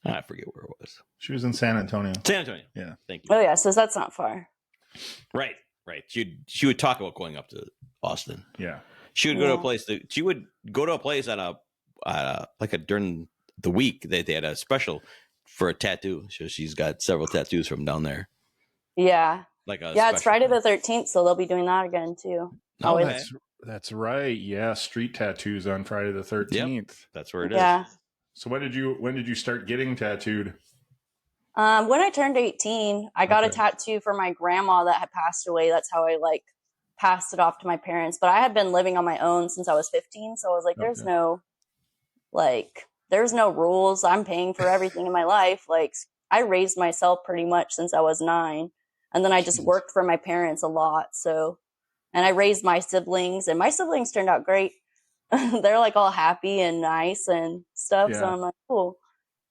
[SPEAKER 2] And, I forget where it was.
[SPEAKER 1] She was in San Antonio.
[SPEAKER 2] San Antonio.
[SPEAKER 1] Yeah.
[SPEAKER 2] Thank you.
[SPEAKER 4] Oh yeah, so that's not far.
[SPEAKER 2] Right. She would talk about going up to Austin.
[SPEAKER 1] Yeah.
[SPEAKER 2] She would go to a place she would go to a place during the week that they had a special for a tattoo. So she's got several tattoos from down there.
[SPEAKER 4] Yeah. It's Friday the 13th, so they'll be doing that again too.
[SPEAKER 2] Oh,
[SPEAKER 1] that's right. Yeah, street tattoos on Friday the 13th.
[SPEAKER 2] Yep, that's where it is.
[SPEAKER 4] Yeah.
[SPEAKER 1] So when did you start getting tattooed?
[SPEAKER 4] When I turned 18, I got a tattoo for my grandma that had passed away. That's how I like passed it off to my parents. But I had been living on my own since I was 15, so I was like, there's no rules. I'm paying for everything in my life. Like I raised myself pretty much since I was 9, and then I just worked for my parents a lot. So, and I raised my siblings, and my siblings turned out great. They're like all happy and nice and stuff. Yeah. So I'm like, cool.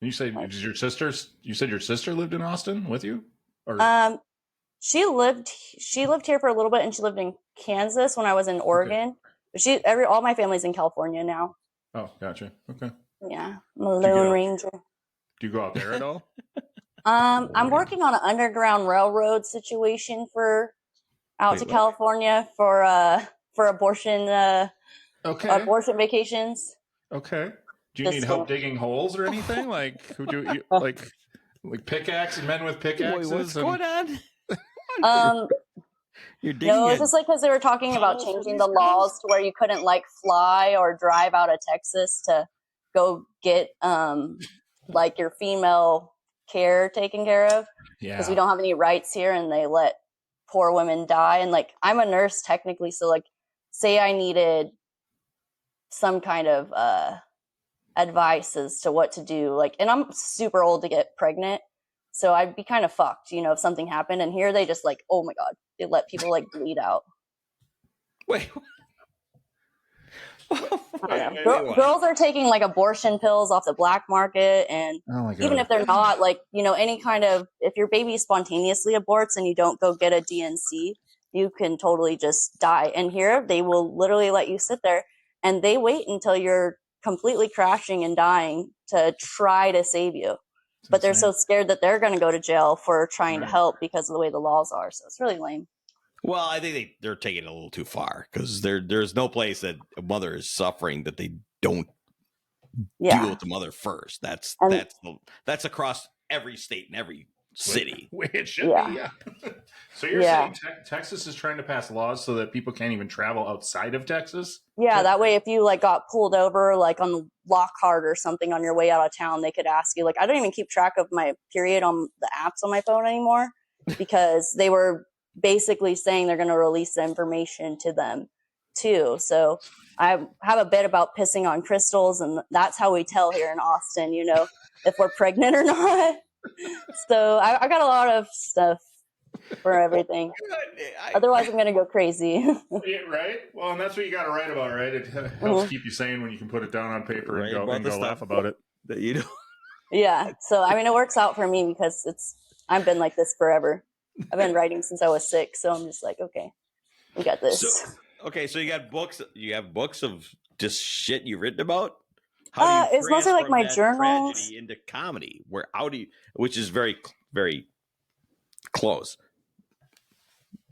[SPEAKER 1] You say your sister lived in Austin with you? Or?
[SPEAKER 4] She lived here for a little bit, and she lived in Kansas when I was in Oregon. Okay. But all my family's in California now.
[SPEAKER 1] Oh, gotcha. Okay.
[SPEAKER 4] Yeah, I'm a lone ranger.
[SPEAKER 1] Do you go out there at all?
[SPEAKER 4] I'm working on an underground railroad situation to California for abortion abortion vacations.
[SPEAKER 1] Okay. Do you need help digging holes or anything? Like who do you like pickaxe men with pickaxes?
[SPEAKER 2] What's going on? You're digging
[SPEAKER 4] no, it's just like because they were talking about changing the laws to where you couldn't like fly or drive out of Texas to go get like your female care taken care of because we don't have any rights here, and they let poor women die. And like, I'm a nurse technically, so like, say I needed some kind of advice as to what to do, like, and I'm super old to get pregnant, so I'd be kind of fucked, you know, if something happened. And here they just like, oh my god, they let people like bleed out.
[SPEAKER 2] Wait.
[SPEAKER 4] Girls are taking like abortion pills off the black market, and even if they're not, like, you know, any kind of, if your baby spontaneously aborts and you don't go get a DNC, you can totally just die. And here they will literally let you sit there, and they wait until you're completely crashing and dying to try to save you. But they're so scared that they're going to go to jail for trying to help because of the way the laws are. So it's really lame.
[SPEAKER 2] Well, I think they're taking it a little too far, because there's no place that a mother is suffering that they don't deal with the mother first. That's across every state and every city.
[SPEAKER 1] It should be, yeah. So you're saying Texas is trying to pass laws so that people can't even travel outside of Texas?
[SPEAKER 4] Yeah, that way if you like got pulled over like on Lockhart or something on your way out of town, they could ask you. Like, I don't even keep track of my period on the apps on my phone anymore because they were basically saying they're going to release the information to them too. So I have a bit about pissing on crystals, and that's how we tell here in Austin, you know, if we're pregnant or not. So I got a lot of stuff for everything. Otherwise I'm going to go crazy.
[SPEAKER 1] Yeah, right? Well, and that's what you got to write about, right? It helps keep you sane when you can put it down on paper and go laugh about it.
[SPEAKER 2] That you know.
[SPEAKER 4] Yeah. So, I mean, it works out for me because I've been like this forever. I've been writing since I was 6, so I'm just like, okay, we got this.
[SPEAKER 2] So you got books. You have books of just shit you've written about.
[SPEAKER 4] It's mostly like my journals
[SPEAKER 2] tragedy into comedy. Which is very, very close.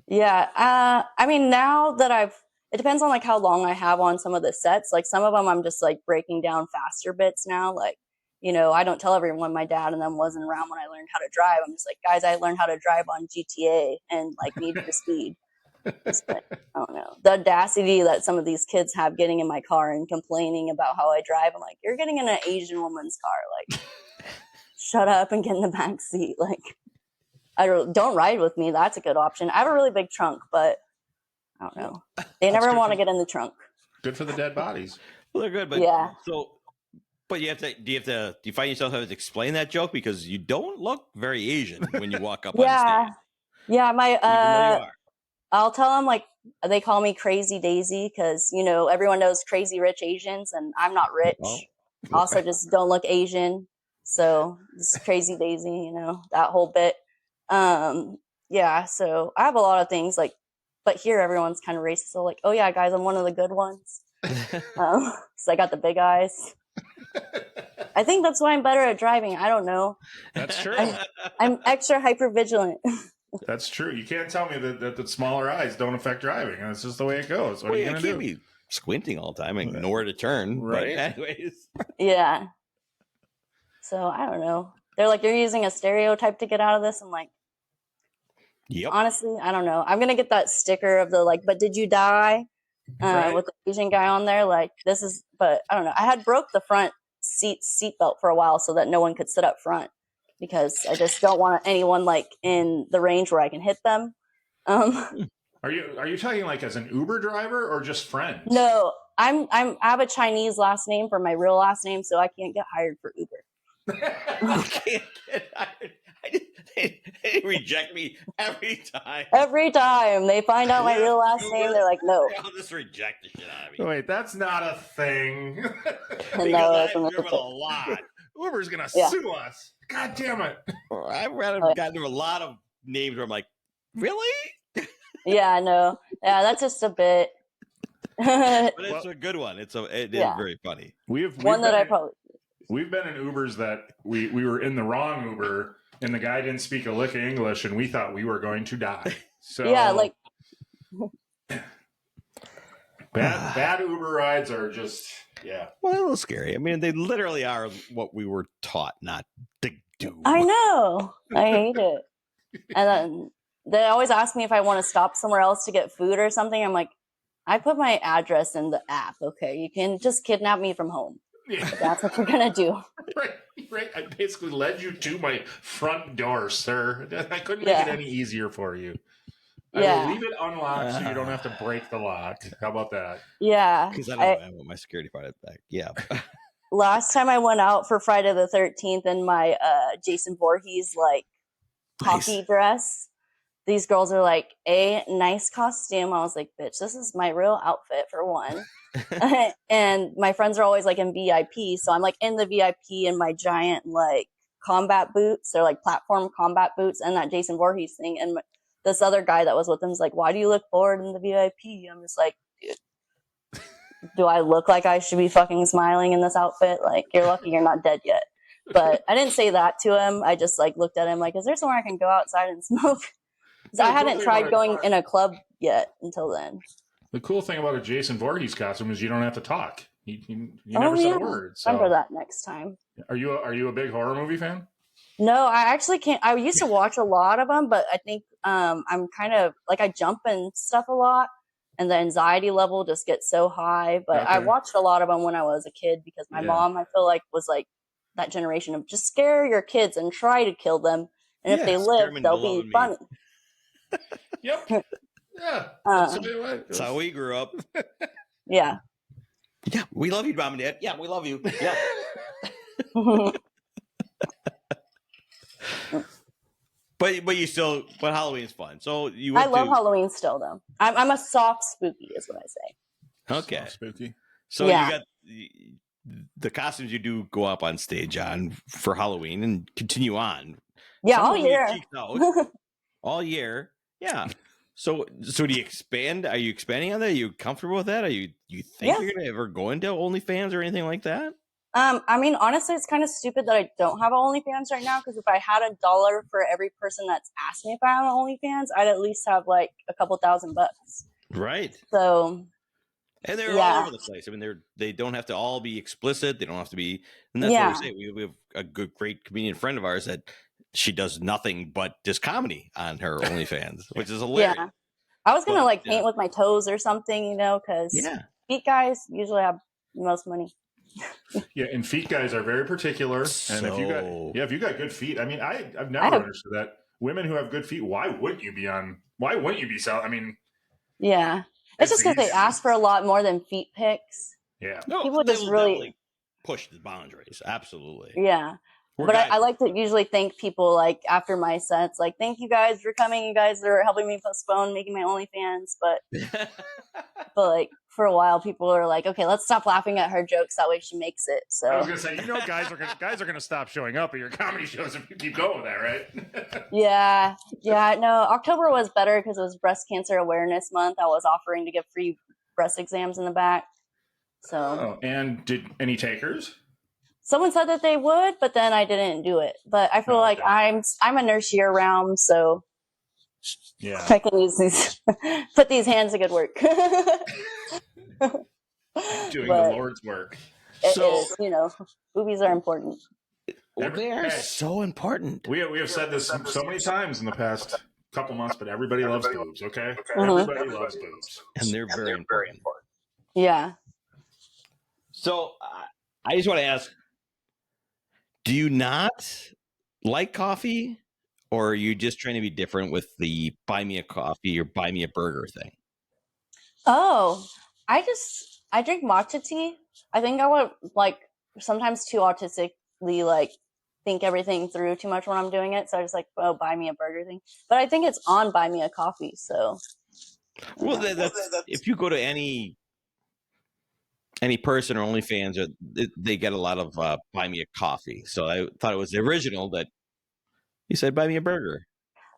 [SPEAKER 4] Yeah. I mean, now that it depends on like how long I have on some of the sets. Like some of them, I'm just like breaking down faster bits now. Like, you know, I don't tell everyone my dad and them wasn't around when I learned how to drive. I'm just like, guys, I learned how to drive on GTA and like Need for Speed. But, I don't know. The audacity that some of these kids have getting in my car and complaining about how I drive. I'm like, you're getting in an Asian woman's car. Like, shut up and get in the back seat. Like, don't ride with me. That's a good option. I have a really big trunk, but I don't know. They never want to get in the trunk.
[SPEAKER 1] Good for the dead bodies.
[SPEAKER 2] Well, they're good, but
[SPEAKER 4] yeah.
[SPEAKER 2] But do you find yourself having to explain that joke because you don't look very Asian when you walk up on stage?
[SPEAKER 4] Yeah,
[SPEAKER 2] Even though you are.
[SPEAKER 4] I'll tell them, like, they call me Crazy Daisy because, you know, everyone knows Crazy Rich Asians, and I'm not rich.
[SPEAKER 2] Oh.
[SPEAKER 4] Also, just don't look Asian. So, it's Crazy Daisy, you know, that whole bit. Yeah, so I have a lot of things, like, but here everyone's kind of racist. So, like, oh, yeah, guys, I'm one of the good ones. So I got the big eyes. I think that's why I'm better at driving. I don't know.
[SPEAKER 1] That's true.
[SPEAKER 4] I'm extra hyper vigilant.
[SPEAKER 1] That's true. You can't tell me that the smaller eyes don't affect driving. That's just the way it goes. What are you going to do?
[SPEAKER 2] Be squinting all the time and nowhere to turn.
[SPEAKER 1] Right.
[SPEAKER 2] But anyways.
[SPEAKER 4] Yeah. So I don't know. They're like, you're using a stereotype to get out of this. I'm like,
[SPEAKER 2] yep.
[SPEAKER 4] Honestly, I don't know. I'm going to get that sticker of the like, but did you die? With the Asian guy on there. Like, this is, but I don't know. I had broke the front seatbelt for a while so that no one could sit up front because I just don't want anyone like in the range where I can hit them.
[SPEAKER 1] Are you talking like as an Uber driver or just friends?
[SPEAKER 4] No, I have a Chinese last name for my real last name, so I can't get hired for Uber.
[SPEAKER 2] You can't get hired. They reject me every time.
[SPEAKER 4] Every time they find out my real last name, they're like, no.
[SPEAKER 2] I'll just reject the shit out of me.
[SPEAKER 1] Wait, that's not a thing.
[SPEAKER 2] Because I've driven a lot.
[SPEAKER 1] Uber's going to sue us. God damn it.
[SPEAKER 2] I've gotten a lot of names where I'm like, really?
[SPEAKER 4] Yeah, no. Yeah, that's just a bit.
[SPEAKER 2] But it's a good one. It is very funny.
[SPEAKER 1] We've
[SPEAKER 4] been
[SPEAKER 1] in Ubers that we were in the wrong Uber and the guy didn't speak a lick of English and we thought we were going to die. So
[SPEAKER 4] yeah, like
[SPEAKER 1] bad Uber rides are just
[SPEAKER 2] well, a little scary. I mean, they literally are what we were taught not to do.
[SPEAKER 4] I know. I hate it. And then they always ask me if I want to stop somewhere else to get food or something. I'm like, I put my address in the app. Okay, you can just kidnap me from home.
[SPEAKER 1] Yeah.
[SPEAKER 4] That's what you're gonna do.
[SPEAKER 1] Right. I basically led you to my front door, sir. I couldn't make
[SPEAKER 4] Yeah.
[SPEAKER 1] it any easier for you. I
[SPEAKER 4] Yeah.
[SPEAKER 1] will leave it unlocked so you don't have to break the lock. How about that?
[SPEAKER 4] Yeah.
[SPEAKER 2] Because I don't know. I want my security product back. Yeah.
[SPEAKER 4] Last time I went out for Friday the 13th in my Jason Voorhees like hockey dress, these girls are like, a nice costume. I was like, bitch, this is my real outfit for one. And my friends are always like in VIP, so I'm like in the VIP in my giant like combat boots or like platform combat boots and that Jason Voorhees thing. And this other guy that was with him is like, why do you look bored in the VIP? I'm just like, dude, do I look like I should be fucking smiling in this outfit? Like, you're lucky you're not dead yet. But I didn't say that to him. I just like looked at him like, is there somewhere I can go outside and smoke? Because I hadn't tried going in a club yet until then.
[SPEAKER 1] The cool thing about a Jason Voorhees costume is you don't have to talk. You never said a word. So.
[SPEAKER 4] Remember that next time.
[SPEAKER 1] Are you a big horror movie fan?
[SPEAKER 4] No, I actually can't. I used to watch a lot of them, but I think I'm kind of like I jump and stuff a lot, and the anxiety level just gets so high. But
[SPEAKER 1] Okay.
[SPEAKER 4] I watched a lot of them when I was a kid because my mom, I feel like, was like that generation of just scare your kids and try to kill them, and if they live, they'll be funny.
[SPEAKER 1] Yep. Yeah.
[SPEAKER 2] That's how we grew up.
[SPEAKER 4] Yeah.
[SPEAKER 2] Yeah, we love you, Mom and Dad. Yeah, we love you. Yeah. But Halloween's fun. So I
[SPEAKER 4] love Halloween still though. I'm a soft spooky is what I say.
[SPEAKER 2] Okay.
[SPEAKER 1] Soft spooky.
[SPEAKER 2] So you got the costumes you do go up on stage on for Halloween and continue on.
[SPEAKER 4] Yeah, all year.
[SPEAKER 2] All year. Yeah. So do you expand? Are you expanding on that? Are you comfortable with that? Are you think you're gonna ever go into OnlyFans or anything like that?
[SPEAKER 4] I mean, honestly, it's kind of stupid that I don't have an OnlyFans right now because if I had $1 for every person that's asked me if I have an OnlyFans, I'd at least have like a couple $1,000.
[SPEAKER 2] Right.
[SPEAKER 4] So.
[SPEAKER 2] And they're all over the place. I mean, they don't have to all be explicit. They don't have to be. And that's what we say. We have a great comedian friend of ours that she does nothing but just comedy on her OnlyFans, which is hilarious.
[SPEAKER 4] Yeah. I was going to paint with my toes or something, because feet guys usually have the most money.
[SPEAKER 1] Yeah, and feet guys are very particular. And if you got good feet, I mean, I've never understood that. Women who have good feet, why wouldn't you be selling? I mean,
[SPEAKER 4] yeah, it's just because they ask for a lot more than feet pics.
[SPEAKER 1] Yeah,
[SPEAKER 4] people just really
[SPEAKER 2] push the boundaries. Absolutely.
[SPEAKER 4] Yeah. But I like to usually thank people like after my sets, like, thank you guys for coming. You guys are helping me postpone making my OnlyFans. But like for a while, people are like, okay, let's stop laughing at her jokes. That way she makes it. So
[SPEAKER 1] I was gonna say, guys are gonna stop showing up at your comedy shows if you keep going with that, right?
[SPEAKER 4] Yeah. No, October was better because it was Breast Cancer Awareness Month. I was offering to give free breast exams in the back. So
[SPEAKER 1] and did any takers?
[SPEAKER 4] Someone said that they would, but then I didn't do it. But I feel like I'm a nurse year round, so I can use these, put these hands to good work.
[SPEAKER 1] Doing the Lord's work.
[SPEAKER 4] It is, boobies are important.
[SPEAKER 2] They are so important.
[SPEAKER 1] We have said this so many times in the past couple months, but everybody loves boobs, okay? Everybody loves boobs.
[SPEAKER 2] And they're very important.
[SPEAKER 4] Yeah.
[SPEAKER 2] So I just want to ask, do you not like coffee, or are you just trying to be different with the buy me a coffee or buy me a burger thing?
[SPEAKER 4] Oh, I drink matcha tea. I think I would sometimes too autistically think everything through too much when I'm doing it. So I just buy me a burger thing. But I think it's on buy me a coffee. So.
[SPEAKER 2] Well, that's if you go to any person or OnlyFans, they get a lot of buy me a coffee. So I thought it was original that you said buy me a burger.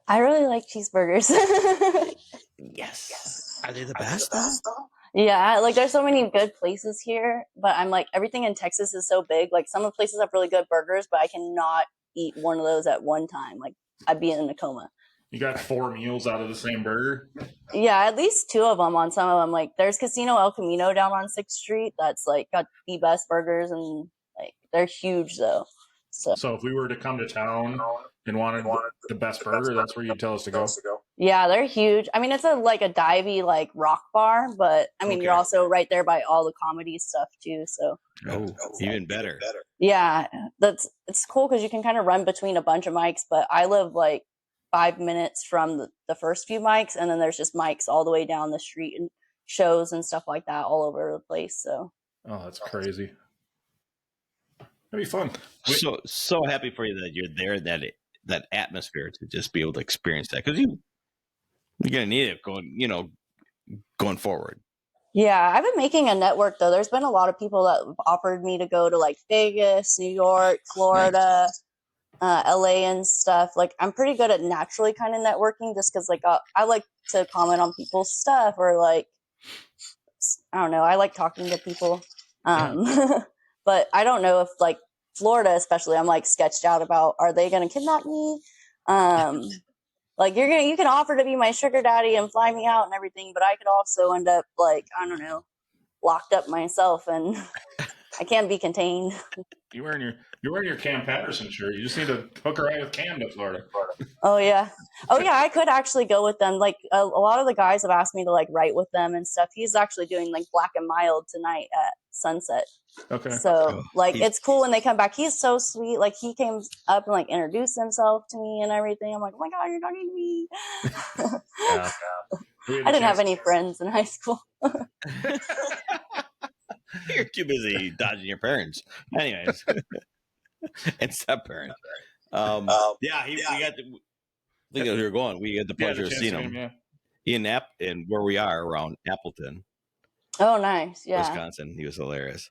[SPEAKER 4] I really like cheeseburgers.
[SPEAKER 2] Yes. Are they the best?
[SPEAKER 4] Yeah, there's so many good places here, but I'm everything in Texas is so big. Some of the places have really good burgers, but I cannot eat one of those at one time. I'd be in a coma.
[SPEAKER 1] You got 4 meals out of the same burger?
[SPEAKER 4] Yeah, at least 2 of them on some of them. There's Casino El Camino down on 6th Street. That's got the best burgers, and they're huge though. So
[SPEAKER 1] if we were to come to town and wanted the best burger, that's where you'd tell us to go?
[SPEAKER 4] Yeah, they're huge. I mean, it's like a divey like rock bar, but I mean, you're also right there by all the comedy stuff too. So
[SPEAKER 2] even better.
[SPEAKER 4] yeah, it's cool because you can kind of run between a bunch of mics. But I live like 5 minutes from the first few mics, and then there's just mics all the way down the street and shows and stuff like that all over the place. So
[SPEAKER 1] that's crazy. That'd be fun.
[SPEAKER 2] So happy for you that you're there, that atmosphere to just be able to experience that, because you're gonna need it going forward.
[SPEAKER 4] yeah, I've been making a network though. There's been a lot of people that have offered me to go to like Vegas, New York, Florida, LA and stuff. Like I'm pretty good at naturally kind of networking just because like I like to comment on people's stuff, or like I don't know, I like talking to people. But I don't know if like Florida especially, I'm like sketched out about, are they gonna kidnap me? Like you can offer to be my sugar daddy and fly me out and everything, but I could also end up like, I don't know, locked up myself, and I can't be contained.
[SPEAKER 1] You're wearing your Cam Patterson shirt. You just need to hook a ride with Cam to Florida.
[SPEAKER 4] Oh yeah, I could actually go with them. Like a lot of the guys have asked me to like write with them and stuff. He's actually doing like Black and Mild tonight at Sunset. Okay. So like it's cool when they come back. He's so sweet. Like he came up and like introduced himself to me and everything. I'm like, oh my god, you're talking to me. I didn't have any friends in high school.
[SPEAKER 2] You're too busy dodging your parents. Anyways. And step parents. We got the, I think we were going. We had the pleasure of seeing him in where we are around Appleton.
[SPEAKER 4] Oh, nice. Yeah.
[SPEAKER 2] Wisconsin. He was hilarious.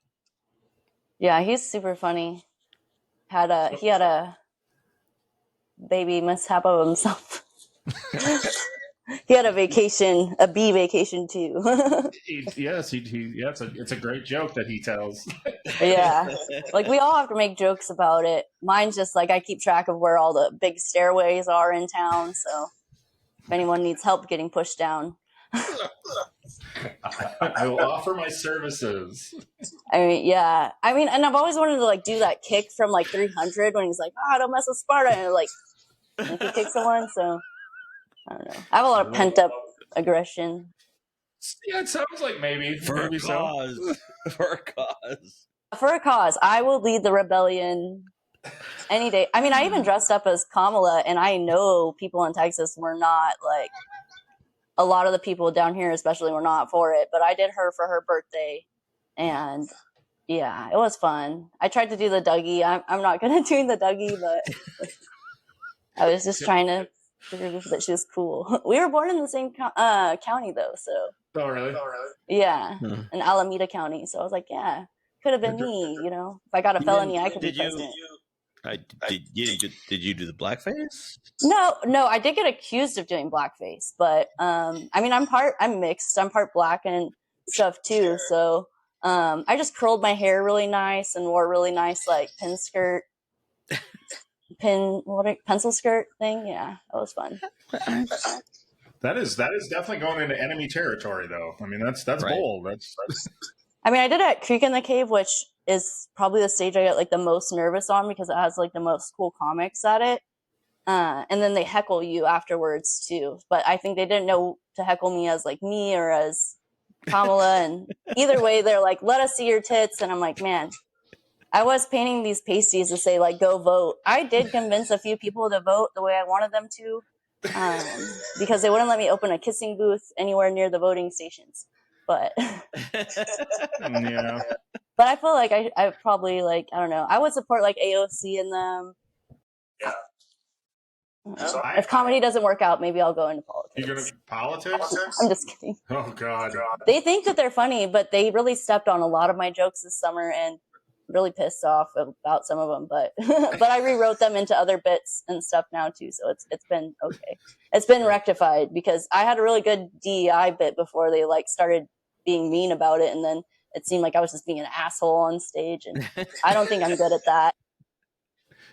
[SPEAKER 4] Yeah, he's super funny. He had a baby mishap of himself. He had a bee vacation too.
[SPEAKER 1] It's a great joke that he tells.
[SPEAKER 4] Yeah, like we all have to make jokes about it. Mine's just like I keep track of where all the big stairways are in town, so if anyone needs help getting pushed down,
[SPEAKER 1] I will offer my services.
[SPEAKER 4] and I've always wanted to like do that kick from like 300 when he's like, don't mess with Sparta, and like if he kicks someone, so. I don't know. I have a lot of pent up aggression.
[SPEAKER 1] Yeah, it sounds like maybe
[SPEAKER 2] for a cause.
[SPEAKER 4] For a cause, I will lead the rebellion any day. I mean, I even dressed up as Kamala, and I know people in Texas were not like a lot of the people down here, especially, were not for it. But I did her for her birthday, and yeah, it was fun. I tried to do the Dougie. I'm not good at doing the Dougie, but I was just trying to. That she was cool. We were born in the same county though, so.
[SPEAKER 1] Oh really?
[SPEAKER 4] Yeah, in Alameda County. So I was like, yeah, could have been me. You know, if I got a felony, I could be president.
[SPEAKER 2] Did you do the blackface?
[SPEAKER 4] No, I did get accused of doing blackface, but I'm mixed. I'm part black and stuff too. So I just curled my hair really nice and wore a really nice like pencil skirt thing. Yeah, that was fun.
[SPEAKER 1] That is definitely going into enemy territory, though. I mean, that's right. Bold. That's.
[SPEAKER 4] I mean, I did it at Creek in the Cave, which is probably the stage I get like the most nervous on because it has like the most cool comics at it. And then they heckle you afterwards too. But I think they didn't know to heckle me as like me or as Kamala. And either way, they're like, "Let us see your tits," and I'm like, man. I was painting these pasties to say, like, go vote. I did convince a few people to vote the way I wanted them to because they wouldn't let me open a kissing booth anywhere near the voting stations. But
[SPEAKER 1] yeah.
[SPEAKER 4] But I feel like I probably, like, I don't know. I would support, like, AOC in them.
[SPEAKER 1] Yeah.
[SPEAKER 4] If comedy doesn't work out, maybe I'll go into politics.
[SPEAKER 1] You're going to politics?
[SPEAKER 4] I'm just kidding.
[SPEAKER 1] Oh, God.
[SPEAKER 4] They think that they're funny, but they really stepped on a lot of my jokes this summer and really pissed off about some of them, but I rewrote them into other bits and stuff now too, so it's been okay. It's been rectified because I had a really good DEI bit before they like started being mean about it, and then it seemed like I was just being an asshole on stage, and I don't think I'm good at that.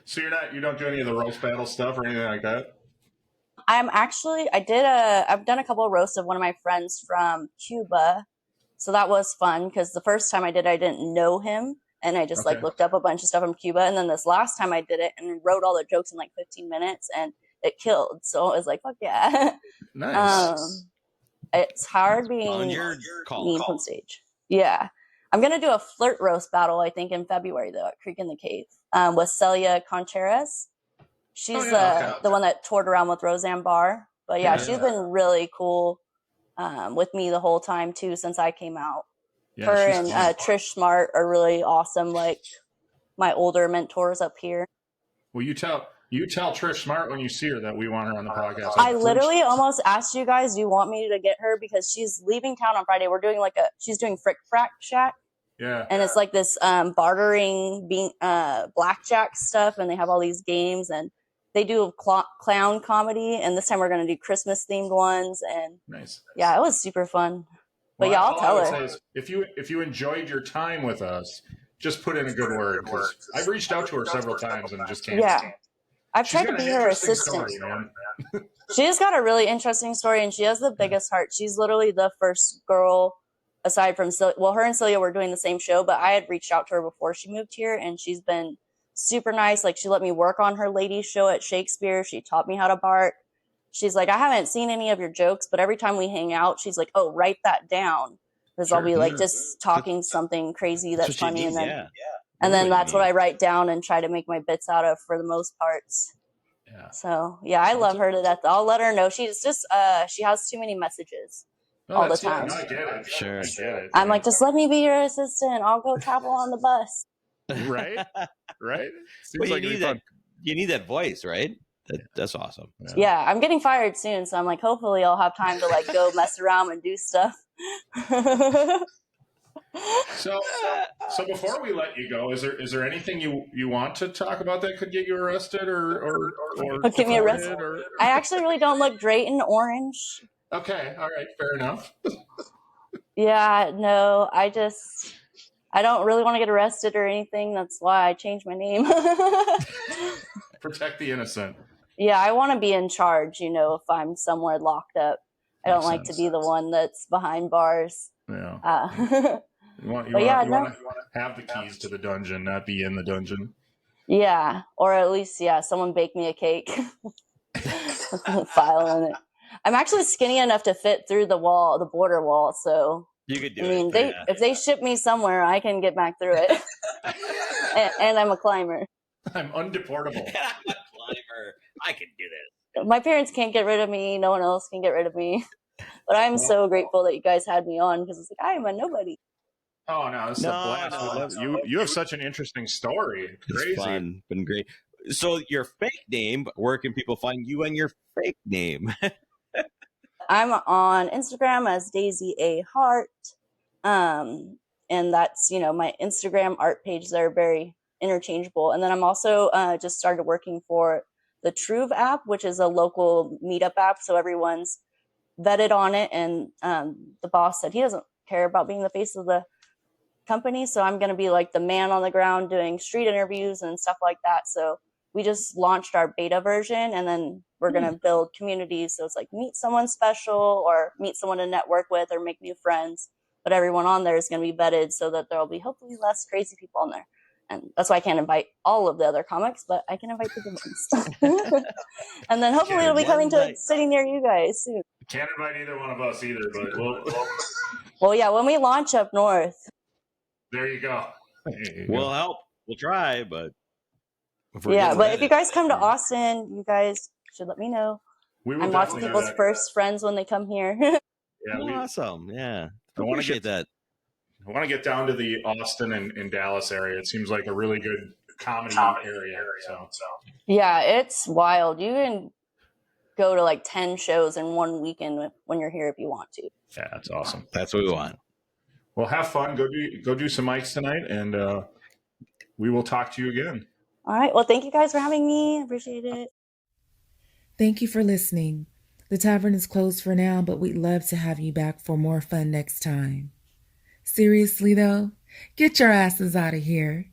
[SPEAKER 1] So you don't do any of the roast battle stuff or anything like that?
[SPEAKER 4] I've done a couple of roasts of one of my friends from Cuba, so that was fun because the first time I didn't know him. And I just like looked up a bunch of stuff from Cuba. And then this last time I did it and wrote all the jokes in like 15 minutes. And it killed. So I was like, fuck yeah.
[SPEAKER 1] Nice.
[SPEAKER 4] It's hard being
[SPEAKER 2] Volunteer
[SPEAKER 4] mean
[SPEAKER 2] call.
[SPEAKER 4] from stage. Yeah. I'm going to do a flirt roast battle, I think, in February, though, at Creek in the Cave with Celia Contreras. She's the one that toured around with Roseanne Barr. But yeah, she's been really cool with me the whole time, too, since I came out.
[SPEAKER 1] Yeah,
[SPEAKER 4] Her
[SPEAKER 1] she's
[SPEAKER 4] and
[SPEAKER 1] fun.
[SPEAKER 4] Trish Smart are really awesome, like my older mentors up here.
[SPEAKER 1] Well, you tell Trish Smart when you see her that we want her on the podcast.
[SPEAKER 4] I literally almost asked you guys, do you want me to get her? Because she's leaving town on Friday. We're doing she's doing Frick Frack Shack.
[SPEAKER 1] Yeah.
[SPEAKER 4] And it's like this bartering blackjack stuff, and they have all these games, and they do clown comedy, and this time we're going to do Christmas themed ones, and
[SPEAKER 1] nice.
[SPEAKER 4] Yeah, it was super fun. But yeah, I'll tell her.
[SPEAKER 1] If you enjoyed your time with us, just put in a good word. I've reached out to her several times and just can't.
[SPEAKER 4] Yeah, I've tried to be her assistant. She's got a really interesting story, and she has the biggest heart. She's literally the first girl, aside from Celia. Well, her and Celia were doing the same show, but I had reached out to her before she moved here, and she's been super nice. Like, she let me work on her ladies show at Shakespeare. She taught me how to bark. She's like, I haven't seen any of your jokes, but every time we hang out, she's like, oh, write that down. Because I'll be like just talking something crazy that's funny. And then that's what I write down and try to make my bits out of for the most parts. Yeah. So yeah, I love her to death. I'll let her know. She's just, she has too many messages all the time.
[SPEAKER 1] I get it. Sure. I get it.
[SPEAKER 4] I'm like, just let me be your assistant. I'll go travel on the bus.
[SPEAKER 1] Right.
[SPEAKER 2] Seems like you need that voice, right? That's awesome.
[SPEAKER 4] Yeah, I'm getting fired soon, so I'm like, hopefully I'll have time to like go mess around and do stuff.
[SPEAKER 1] So before we let you go, is there anything you want to talk about that could get you arrested or
[SPEAKER 4] get me arrested? I actually really don't look great in orange.
[SPEAKER 1] Okay, all right, fair enough.
[SPEAKER 4] Yeah, no, I don't really want to get arrested or anything. That's why I changed my name.
[SPEAKER 1] Protect the innocent.
[SPEAKER 4] Yeah, I want to be in charge, if I'm somewhere locked up. I don't like to be the one that's behind bars.
[SPEAKER 1] Yeah. You want to have the keys to the dungeon, not be in the dungeon.
[SPEAKER 4] Yeah, or at least, someone bake me a cake. File in it. I'm actually skinny enough to fit through the border wall, so
[SPEAKER 2] you could do
[SPEAKER 4] it. If they ship me somewhere, I can get back through it. and I'm a climber.
[SPEAKER 1] I'm undeportable.
[SPEAKER 2] I'm a climber. I can do this.
[SPEAKER 4] My parents can't get rid of me. No one else can get rid of me. But I'm so grateful that you guys had me on, because it's like, I am a nobody.
[SPEAKER 1] Oh, no, this is a blast. We love you. You have such an interesting story. Crazy.
[SPEAKER 2] It's fun. Been great. So your fake name, where can people find you and your fake name?
[SPEAKER 4] I'm on Instagram as Daisy A. Hart. And that's, my Instagram art page. They're very interchangeable. And then I'm also just started working for the Truve app, which is a local meetup app. So everyone's vetted on it. And the boss said he doesn't care about being the face of the company. So I'm going to be like the man on the ground doing street interviews and stuff like that. So we just launched our beta version, and then we're going to build communities. So it's like meet someone special or meet someone to network with or make new friends. But everyone on there is going to be vetted so that there'll be hopefully less crazy people on there. And that's why I can't invite all of the other comics, but I can invite the good ones. And then hopefully it'll be coming to sitting near you guys soon.
[SPEAKER 1] Can't invite either one of us either, but
[SPEAKER 4] well, yeah, when we launch up north.
[SPEAKER 1] There you go.
[SPEAKER 2] We'll help. We'll try, but
[SPEAKER 4] if you guys come to Austin, you guys should let me know. I'm lots of people's first friends when they come here.
[SPEAKER 2] Awesome. Yeah. I appreciate that.
[SPEAKER 1] I want to get down to the Austin and Dallas area. It seems like a really good comedy area. So. Yeah,
[SPEAKER 4] it's wild. You can go to like 10 shows in one weekend when you're here if you want to.
[SPEAKER 1] Yeah, that's awesome.
[SPEAKER 2] That's what we want.
[SPEAKER 1] Well, have fun. Go do some mics tonight, and we will talk to you again.
[SPEAKER 4] All right. Well, thank you guys for having me. Appreciate it.
[SPEAKER 3] Thank you for listening. The tavern is closed for now, but we'd love to have you back for more fun next time. Seriously, though, get your asses out of here.